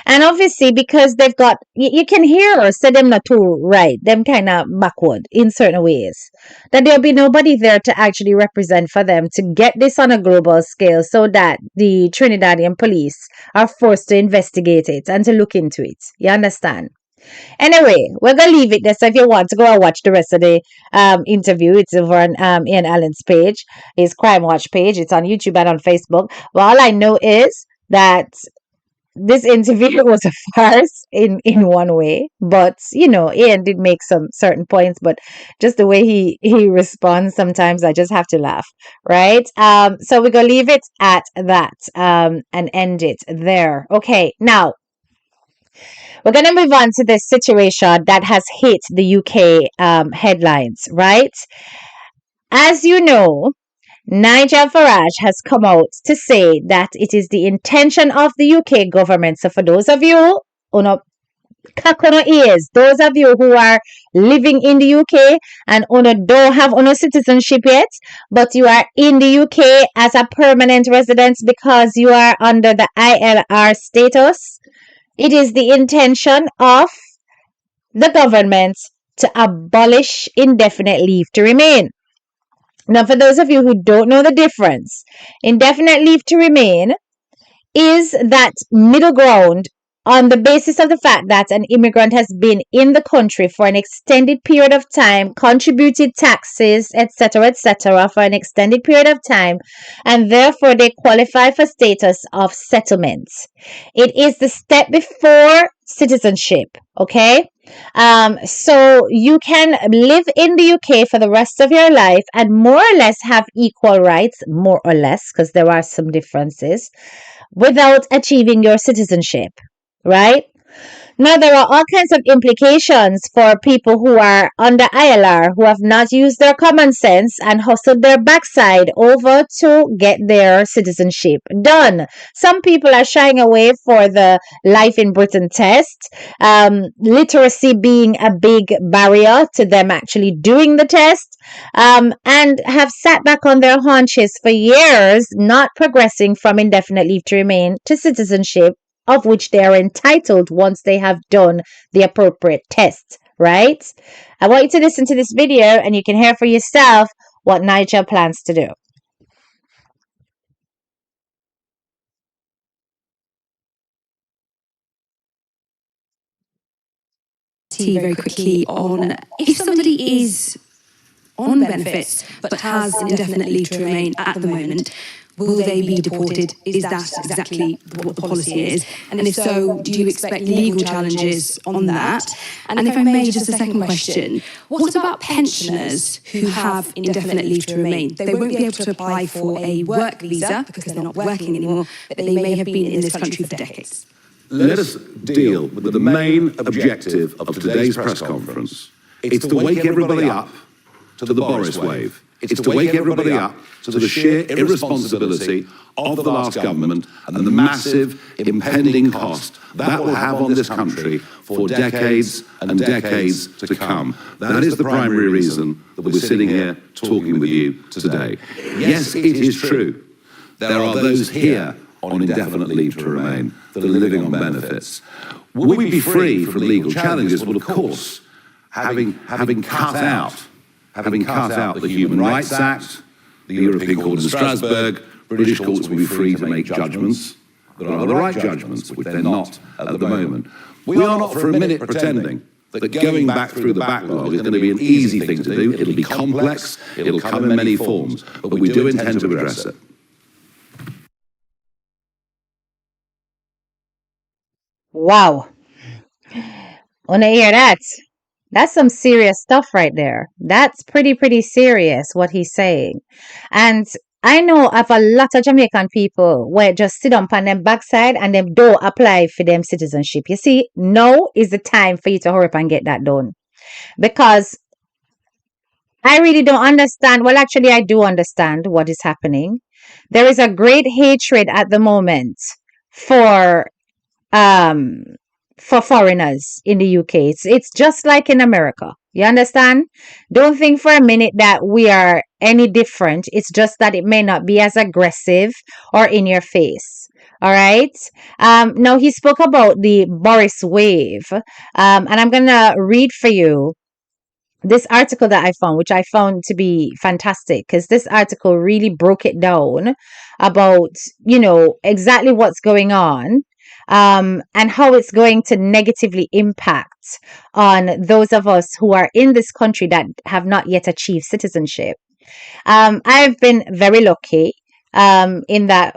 And obviously, because they've got, you can hear her say them not too right, them kind of backward in certain ways, that there'll be nobody there to actually represent for them to get this on a global scale so that the Trinidadian police are forced to investigate it and to look into it. You understand? Anyway, we're gonna leave it there. So if you want to go and watch the rest of the interview, it's over on Ian Allen's page, his Crime Watch page. It's on YouTube and on Facebook. Well, all I know is that this interview was a farce in one way, but you know, Ian did make some certain points, but just the way he responds, sometimes I just have to laugh, right? So we're gonna leave it at that and end it there. Okay, now we're going to move on to this situation that has hit the UK headlines, right? As you know, Nigel Farage has come out to say that it is the intention of the UK government. So, for those of you who know, cock on ears, those of you who are living in the UK and who don't have citizenship yet, but you are in the UK as a permanent resident because you are under the ILR status, it is the intention of the government to abolish indefinite leave to remain. Now, for those of you who don't know the difference, indefinite leave to remain is that middle ground on the basis of the fact that an immigrant has been in the country for an extended period of time, contributed taxes, etc., for an extended period of time, and therefore they qualify for status of settlement. It is the step before citizenship, okay? So you can live in the UK for the rest of your life and more or less have equal rights, more or less, because there are some differences, without achieving your citizenship, right? Now, there are all kinds of implications for people who are under ILR who have not used their common sense and hustled their backside over to get their citizenship done. Some people are shying away for the Life in Britain test, literacy being a big barrier to them actually doing the test, and have sat back on their haunches for years, not progressing from indefinite leave to remain to citizenship, of which they are entitled once they have done the appropriate tests, right? I want you to listen to this video and you can hear for yourself what Nigel plans to do. Very quickly on if somebody is on benefits but has indefinite leave to remain at the moment, will they be deported? Is that exactly what the policy is? And if so, do you expect legal challenges on that? And if I may, just a second question, what about pensioners who have indefinite leave to remain? They won't be able to apply for a work visa because they're not working anymore, but they may have been in this country for decades. Let us deal with the main objective of today's press conference. It's to wake everybody up to the Boris wave. It's to wake everybody up to the sheer irresponsibility of the last government and the massive impending cost that will have on this country for decades and decades to come. That is the primary reason that we're sitting here talking with you today. Yes, it is true. There are those here on indefinite leave to remain that are living on benefits. Will we be free from legal challenges? Well, of course, having cut out the Human Rights Act, the European Court in Strasbourg, British courts will be free to make judgments that are the right judgments, which they're not at the moment. We are not for a minute pretending that going back through the backlog is going to be an easy thing to do. It'll be complex, it'll come in many forms, but we do intend to address it. Wow. Wanna hear that? That's some serious stuff right there. That's pretty serious what he's saying. And I know of a lot of Jamaican people where just sit on them backside and them don't apply for them citizenship. You see, now is the time for you to hurry up and get that done. Because I really don't understand. Well, actually, I do understand what is happening. There is a great hatred at the moment for foreigners in the UK. It's just like in America. You understand? Don't think for a minute that we are any different. It's just that it may not be as aggressive or in your face. All right. Now he spoke about the Boris wave. And I'm gonna read for you this article that I found, which I found to be fantastic, because this article really broke it down about, exactly what's going on, and how it's going to negatively impact on those of us who are in this country that have not yet achieved citizenship. I've been very lucky in that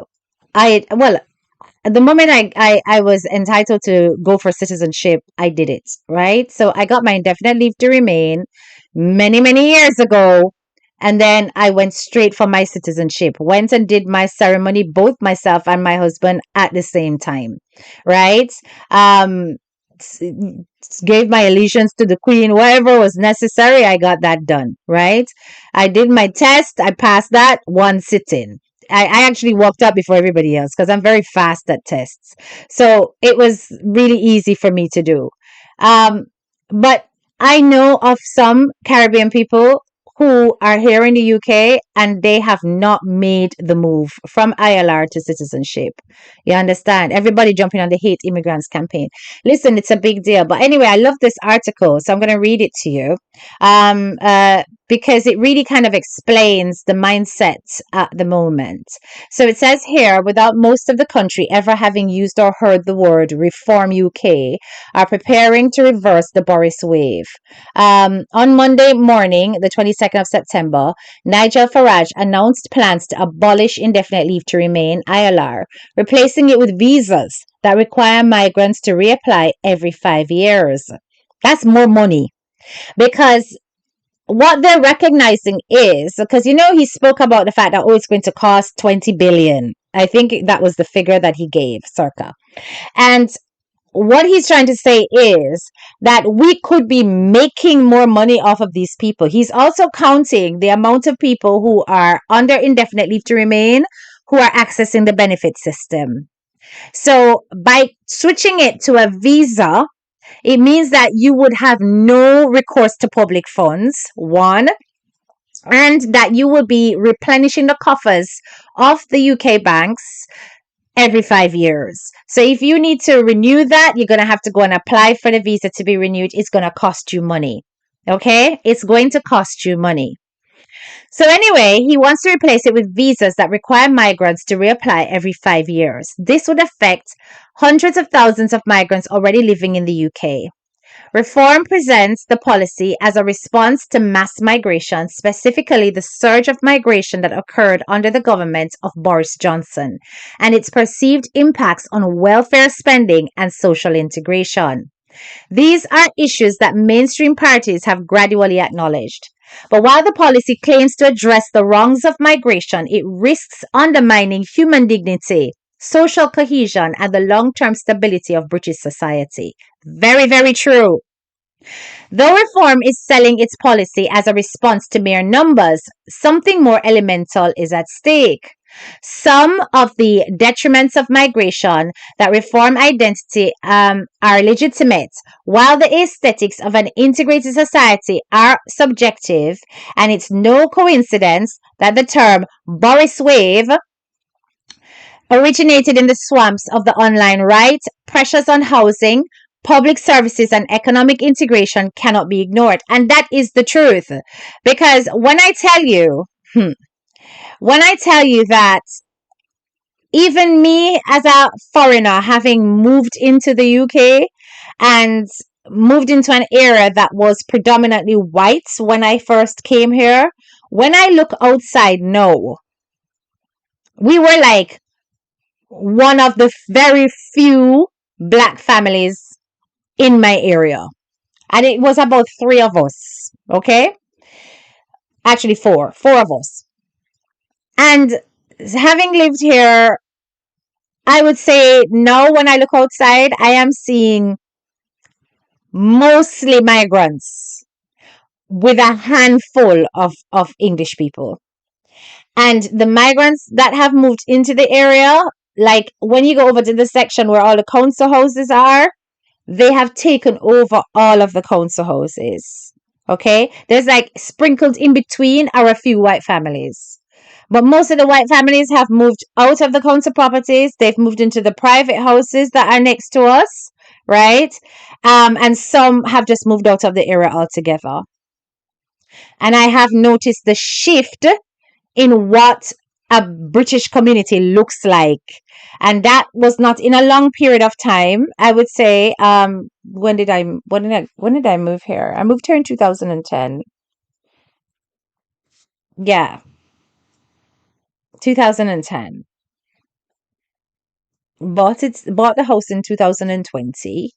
at the moment I was entitled to go for citizenship, I did it, right? So I got my indefinite leave to remain many years ago. And then I went straight for my citizenship, went and did my ceremony, both myself and my husband at the same time, right? gave my allegiance to the queen, whatever was necessary, I got that done, right? I did my test, I passed that one sitting. I actually walked up before everybody else because I'm very fast at tests. So it was really easy for me to do. But I know of some Caribbean people who are here in the UK and they have not made the move from ILR to citizenship. You understand? Everybody jumping on the hate immigrants campaign. Listen, it's a big deal. But anyway, I love this article, so I'm going to read it to you. Because it really kind of explains the mindset at the moment. So it says here, without most of the country ever having used or heard the word Reform UK, are preparing to reverse the Boris wave. On Monday morning, the 22nd of September, Nigel Farage announced plans to abolish indefinite leave to remain, ILR, replacing it with visas that require migrants to reapply every 5 years. That's more money because what they're recognizing is, because he spoke about the fact that it's going to cost 20 billion. I think that was the figure that he gave, circa. And what he's trying to say is that we could be making more money off of these people. He's also counting the amount of people who are under indefinite leave to remain who are accessing the benefit system. So by switching it to a visa, it means that you would have no recourse to public funds, one, and that you will be replenishing the coffers of the UK banks every 5 years. So if you need to renew that, you're going to have to go and apply for the visa to be renewed. It's going to cost you money. Okay? It's going to cost you money. So anyway, he wants to replace it with visas that require migrants to reapply every 5 years. This would affect hundreds of thousands of migrants already living in the UK. Reform presents the policy as a response to mass migration, specifically the surge of migration that occurred under the government of Boris Johnson, and its perceived impacts on welfare spending and social integration. These are issues that mainstream parties have gradually acknowledged. But while the policy claims to address the wrongs of migration, it risks undermining human dignity, social cohesion, and the long-term stability of British society. Very, very true. Though Reform is selling its policy as a response to mere numbers, something more elemental is at stake. Some of the detriments of migration that Reform identity are legitimate, while the aesthetics of an integrated society are subjective, and it's no coincidence that the term Boris Wave originated in the swamps of the online right. Pressures on housing, public services, and economic integration cannot be ignored. And that is the truth. Because when I tell you that even me as a foreigner, having moved into the UK and moved into an area that was predominantly white when I first came here, when I look outside now, we were like one of the very few black families in my area. And it was about 3 of us, okay? Actually, four of us. And having lived here, I would say now when I look outside, I am seeing mostly migrants with a handful of English people. And the migrants that have moved into the area, like when you go over to the section where all the council houses are, they have taken over all of the council houses. Okay? There's like sprinkled in between are a few white families. But most of the white families have moved out of the council properties. They've moved into the private houses that are next to us, right? And some have just moved out of the area altogether. And I have noticed the shift in what a British community looks like. And that was not in a long period of time. I would say, when did I move here? I moved here in 2010. Yeah, 2010. Bought the house in 2020.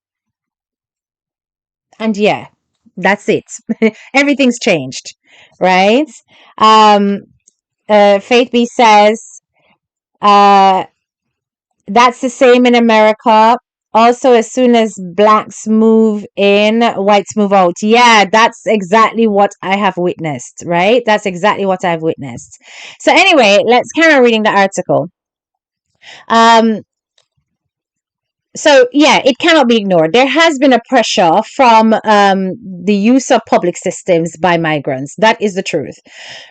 And yeah, that's it. Everything's changed, right? Faith B says, that's the same in America. Also, as soon as blacks move in, whites move out. Yeah, that's exactly what I have witnessed, right? That's exactly what I've witnessed. So anyway, let's carry on reading the article. Um, so yeah, it cannot be ignored. There has been a pressure from the use of public systems by migrants. That is the truth.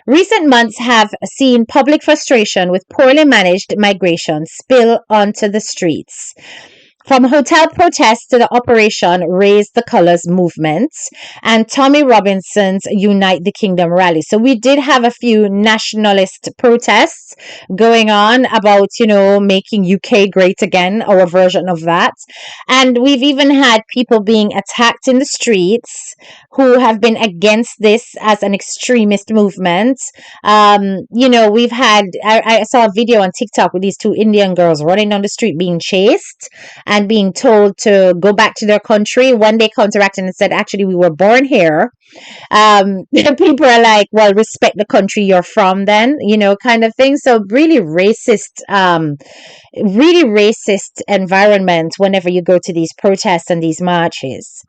Recent months have seen public frustration with poorly managed migration spill onto the streets. From hotel protests to the Operation Raise the Colors movement and Tommy Robinson's Unite the Kingdom rally. So we did have a few nationalist protests going on about, making UK great again, our version of that. And we've even had people being attacked in the streets who have been against this as an extremist movement. We've had, I saw a video on TikTok with these two Indian girls running down the street being chased and being told to go back to their country. One day counteracted and said, actually, we were born here. People are like, well, respect the country you're from then, kind of thing. So really racist environment whenever you go to these protests and these marches.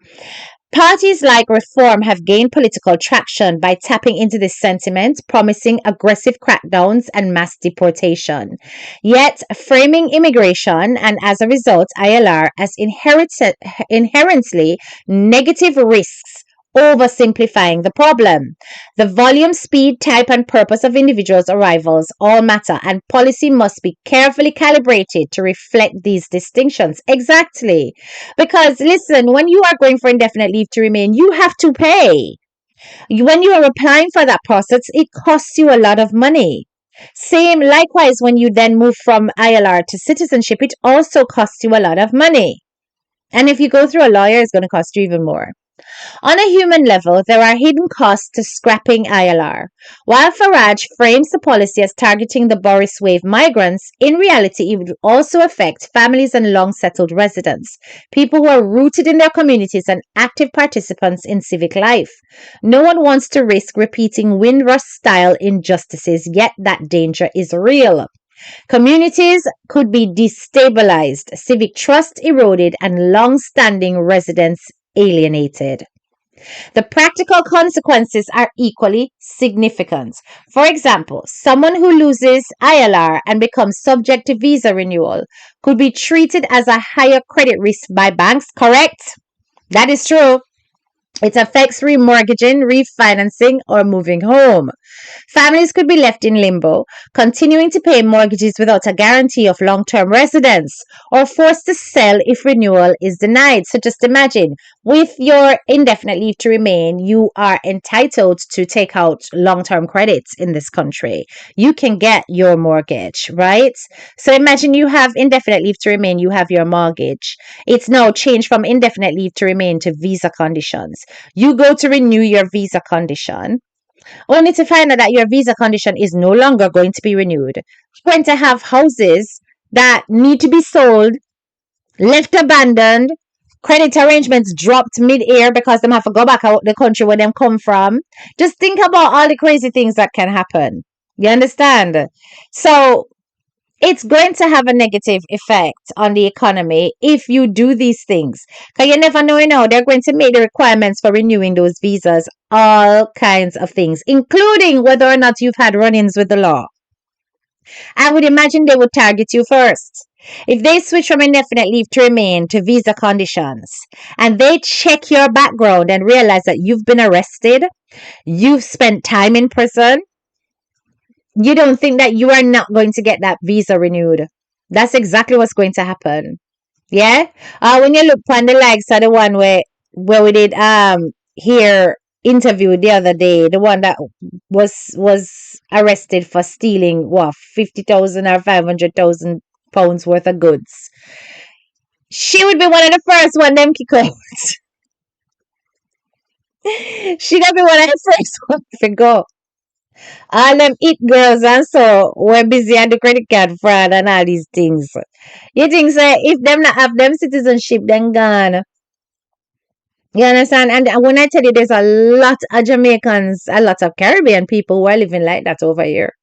Parties like Reform have gained political traction by tapping into this sentiment, promising aggressive crackdowns and mass deportation. Yet, framing immigration and as a result ILR as inherently negative risks oversimplifying the problem. The volume, speed, type, and purpose of individuals' arrivals all matter, and policy must be carefully calibrated to reflect these distinctions. Exactly. Because listen, when you are going for indefinite leave to remain, you have to pay. When you are applying for that process, it costs you a lot of money. Same, likewise, when you then move from ILR to citizenship, it also costs you a lot of money. And if you go through a lawyer, it's going to cost you even more. On a human level, there are hidden costs to scrapping ILR. While Farage frames the policy as targeting the Boris wave migrants, in reality, it would also affect families and long settled residents, people who are rooted in their communities and active participants in civic life. No one wants to risk repeating Windrush style injustices, yet that danger is real. Communities could be destabilized, civic trust eroded, and long standing residents alienated. The practical consequences are equally significant. For example, someone who loses ILR and becomes subject to visa renewal could be treated as a higher credit risk by banks, correct? That is true. It affects remortgaging, refinancing, or moving home. Families could be left in limbo, continuing to pay mortgages without a guarantee of long-term residence, or forced to sell if renewal is denied. So just imagine, with your indefinite leave to remain, you are entitled to take out long-term credits in this country. You can get your mortgage, right? So imagine you have indefinite leave to remain, you have your mortgage. It's now changed from indefinite leave to remain to visa conditions. You go to renew your visa condition, only to find out that your visa condition is no longer going to be renewed. You're going to have houses that need to be sold, left abandoned, credit arrangements dropped mid-air because them have to go back out the country where them come from. Just think about all the crazy things that can happen. You understand? So it's going to have a negative effect on the economy if you do these things. Because you never know, they're going to make the requirements for renewing those visas all kinds of things, including whether or not you've had run-ins with the law. I would imagine they would target you first. If they switch from indefinite leave to remain to visa conditions and they check your background and realize that you've been arrested, you've spent time in prison, you don't think that you are not going to get that visa renewed. That's exactly what's going to happen. Yeah? When you look on the likes of the one where we did hear interview the other day, the one that was arrested for stealing 50,000 or 500,000 pounds worth of goods. She would be one of the first one them kick out. She gonna be one of the first one to go. All them it girls and so we're busy at the credit card fraud and all these things. You think say if them not have them citizenship then gone. You understand? And when I tell you there's a lot of Jamaicans, a lot of Caribbean people who are living like that over here,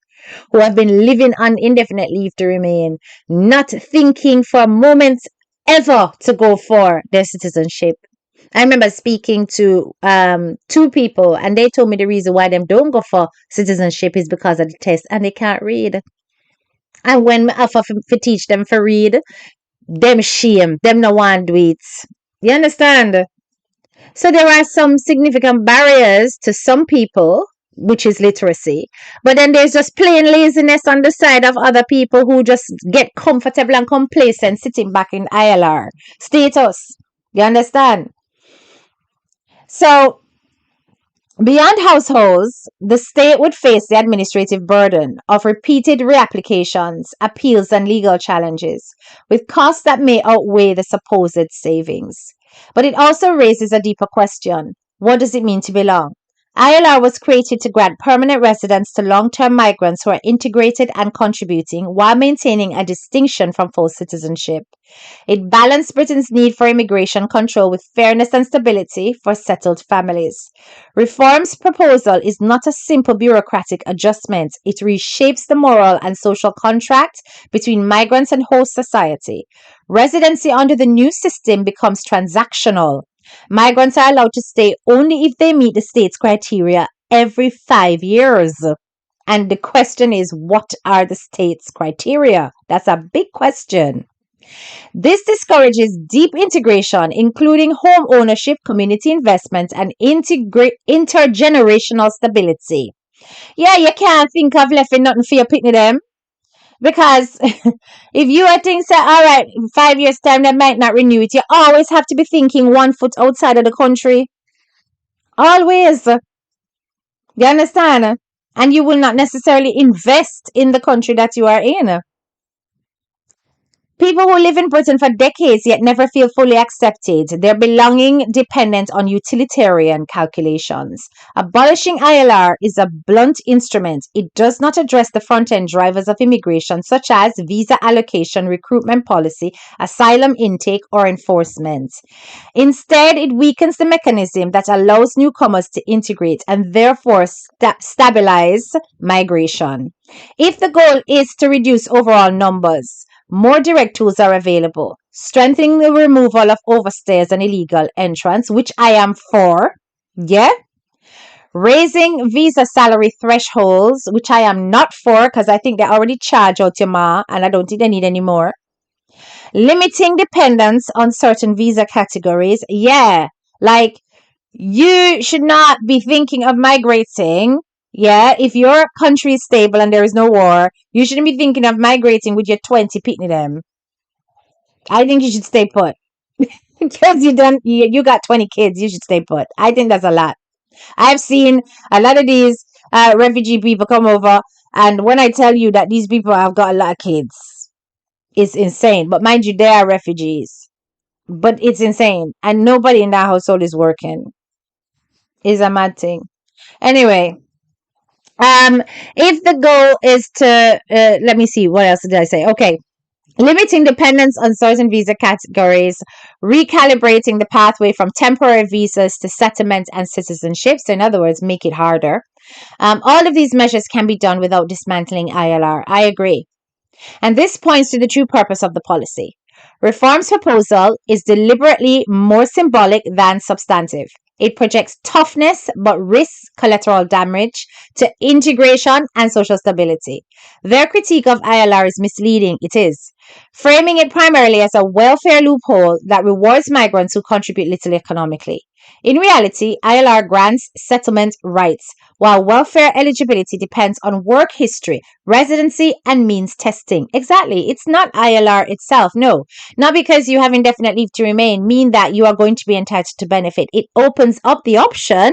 who have been living on indefinite leave to remain, not thinking for moments ever to go for their citizenship. I remember speaking to two people, and they told me the reason why them don't go for citizenship is because of the test, and they can't read. And when I offer to teach them for read, them shame, them no want do it. You understand? So there are some significant barriers to some people, which is literacy. But then there's just plain laziness on the side of other people who just get comfortable and complacent sitting back in ILR status. You understand? So beyond households, the state would face the administrative burden of repeated reapplications, appeals, and legal challenges, with costs that may outweigh the supposed savings. But it also raises a deeper question. What does it mean to belong? ILR was created to grant permanent residence to long-term migrants who are integrated and contributing while maintaining a distinction from full citizenship. It balanced Britain's need for immigration control with fairness and stability for settled families. Reform's proposal is not a simple bureaucratic adjustment. It reshapes the moral and social contract between migrants and host society. Residency under the new system becomes transactional. Migrants are allowed to stay only if they meet the state's criteria every 5 years. And the question is, what are the state's criteria? That's a big question. This discourages deep integration, including home ownership, community investment, and intergenerational stability. Yeah, you can't think of left nothing for your picnic them. Because if you are thinking, say, all right, in 5 years' time, they might not renew it, you always have to be thinking 1 foot outside of the country. Always. You understand? And you will not necessarily invest in the country that you are in. People who live in Britain for decades yet never feel fully accepted, their belonging dependent on utilitarian calculations. Abolishing ILR is a blunt instrument. It does not address the front-end drivers of immigration, such as visa allocation, recruitment policy, asylum intake, or enforcement. Instead, it weakens the mechanism that allows newcomers to integrate and therefore stabilize migration. If the goal is to reduce overall numbers, more direct tools are available, strengthening the removal of overstayers and illegal entrants, which I am for. Yeah. Raising visa salary thresholds, which I am not for because I think they already charge out your ma and I don't think they need any more. Limiting dependence on certain visa categories. Yeah. Like, you should not be thinking of migrating. Yeah, if your country is stable and there is no war, you shouldn't be thinking of migrating with your 20 picnic them. I think you should stay put. Because you got 20 kids, you should stay put. I think that's a lot. I've seen a lot of these refugee people come over, and when I tell you that these people have got a lot of kids, it's insane. But mind you, they are refugees. But it's insane. And nobody in that household is working. It's a mad thing. Anyway, if the goal is to let me see, what else did I say? Okay, limiting dependence on certain visa categories, recalibrating the pathway from temporary visas to settlement and citizenship. So in other words, make it harder. All of these measures can be done without dismantling ILR. I agree. And this points to the true purpose of the policy. Reform's proposal is deliberately more symbolic than substantive. It projects toughness but risks collateral damage to integration and social stability. Their critique of ILR is misleading. It is, framing it primarily as a welfare loophole that rewards migrants who contribute little economically. In reality, ILR grants settlement rights, while welfare eligibility depends on work history, residency, and means testing. Exactly. It's not ILR itself. No, not because you have indefinite leave to remain mean that you are going to be entitled to benefit. It opens up the option,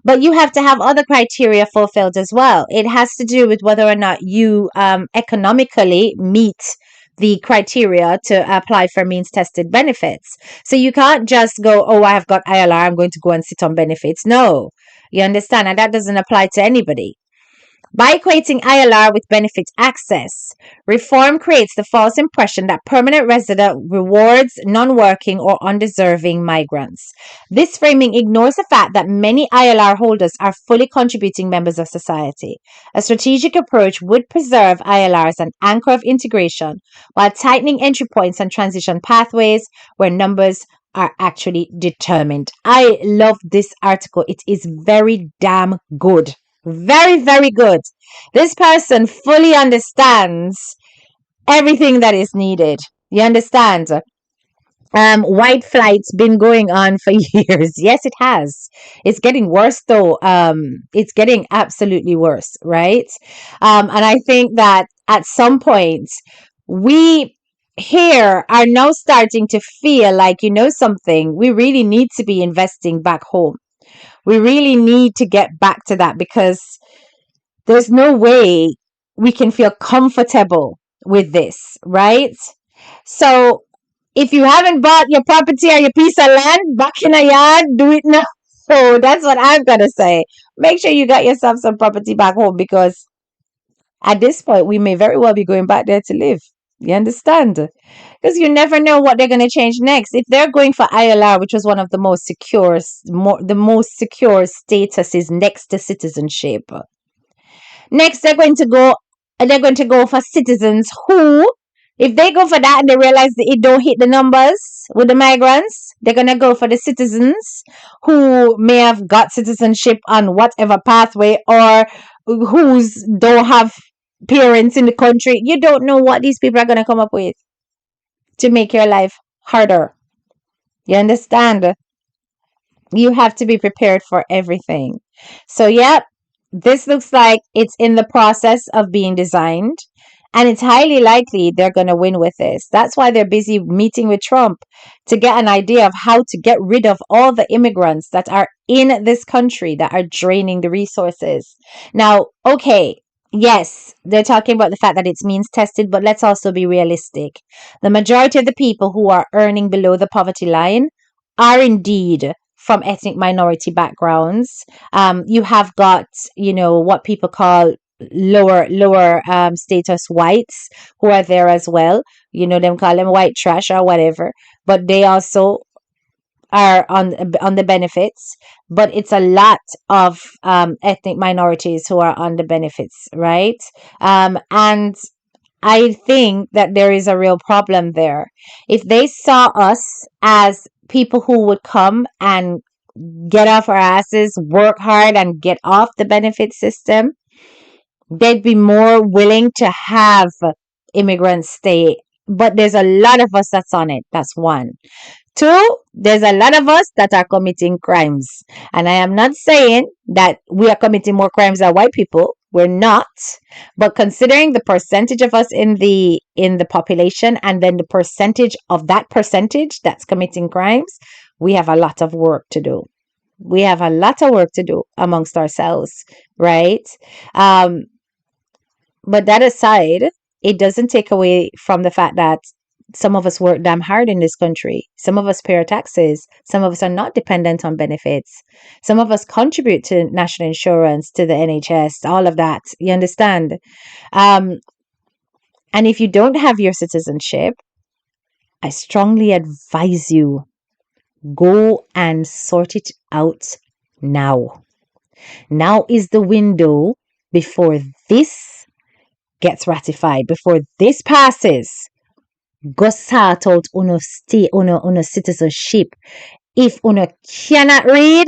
but you have to have other criteria fulfilled as well. It has to do with whether or not you economically meet the criteria to apply for means tested benefits. So you can't just go, oh, I have got ILR, I'm going to go and sit on benefits. No, you understand? And that doesn't apply to anybody. By equating ILR with benefit access, reform creates the false impression that permanent resident rewards non-working or undeserving migrants. This framing ignores the fact that many ILR holders are fully contributing members of society. A strategic approach would preserve ILR as an anchor of integration while tightening entry points and transition pathways where numbers are actually determined. I love this article. It is very damn good. Very, very good. This person fully understands everything that is needed. You understand? White flight's been going on for years. Yes, it has. It's getting worse though. It's getting absolutely worse, right? And I think that at some point we here are now starting to feel like, you know something, we really need to be investing back home. We really need to get back to that because there's no way we can feel comfortable with this, right? So if you haven't bought your property or your piece of land back in a yard, do it now. So that's what I'm gonna say. Make sure you got yourself some property back home because at this point we may very well be going back there to live. You understand? Because you never know what they're going to change next. If they're going for ILR, which was one of the most secure, the most secure statuses next to citizenship, next they're going to go for citizens who, if they go for that and they realize that it don't hit the numbers with the migrants, they're going to go for the citizens who may have got citizenship on whatever pathway or who's don't have parents in the country. You don't know what these people are going to come up with to make your life harder. You understand? You have to be prepared for everything. So, yep, this looks like it's in the process of being designed. And it's highly likely they're going to win with this. That's why they're busy meeting with Trump to get an idea of how to get rid of all the immigrants that are in this country that are draining the resources. Now, okay, yes, they're talking about the fact that it's means tested, but let's also be realistic. The majority of the people who are earning below the poverty line are indeed from ethnic minority backgrounds. You have got, what people call lower status whites who are there as well. Them call them white trash or whatever, but they also are on the benefits. But it's a lot of ethnic minorities who are on the benefits, right? And I think that there is a real problem there. If they saw us as people who would come and get off our asses, work hard, and get off the benefit system, they'd be more willing to have immigrants stay. But there's a lot of us that's on it. That's one. Two, there's a lot of us that are committing crimes. And I am not saying that we are committing more crimes than white people. We're not. But considering the percentage of us in the population and then the percentage of that percentage that's committing crimes, we have a lot of work to do. We have a lot of work to do amongst ourselves, right? But that aside, it doesn't take away from the fact that some of us work damn hard in this country. Some of us pay our taxes. Some of us are not dependent on benefits. Some of us contribute to national insurance, to the NHS, all of that. You understand? And if you don't have your citizenship, I strongly advise you, go and sort it out now. Now is the window before this gets ratified, before this passes. Go sort out uno citizenship. If uno cannot read,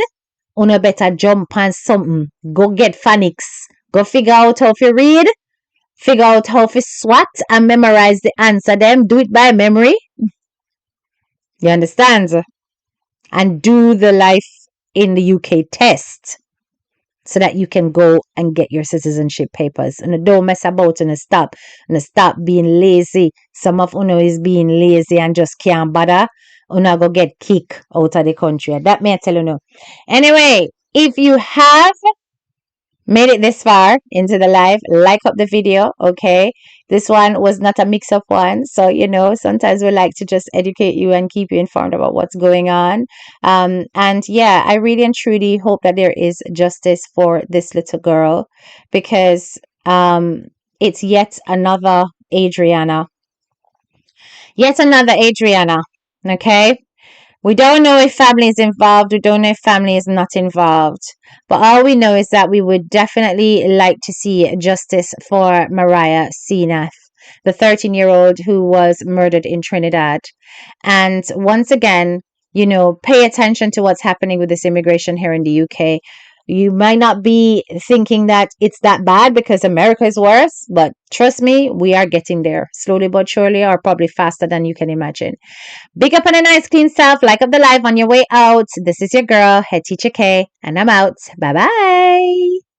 uno better jump on something. Go get phonics. Go figure out how to read. Figure out how to swat and memorize the answer them. Do it by memory. You understand? And do the life in the UK test so that you can go and get your citizenship papers. And don't mess about and stop being lazy. Some of uno is being lazy and just can't bother. Uno go get kicked out of the country. That may I tell you no. Anyway, if you have made it this far into the live, like up the video, okay? This one was not a mix-up one, so sometimes we like to just educate you and keep you informed about what's going on. And yeah, I really and truly hope that there is justice for this little girl, because it's yet another Adriana. Yet another Adriana, okay? We don't know if family is involved. We don't know if family is not involved. But all we know is that we would definitely like to see justice for Mariah Senath, the 13-year-old who was murdered in Trinidad. And once again, pay attention to what's happening with this immigration here in the UK. You might not be thinking that it's that bad because America is worse, but trust me, we are getting there slowly but surely, or probably faster than you can imagine. Big up on a nice clean self. Like up the live on your way out. This is your girl, Head Teacher K, and I'm out. Bye bye.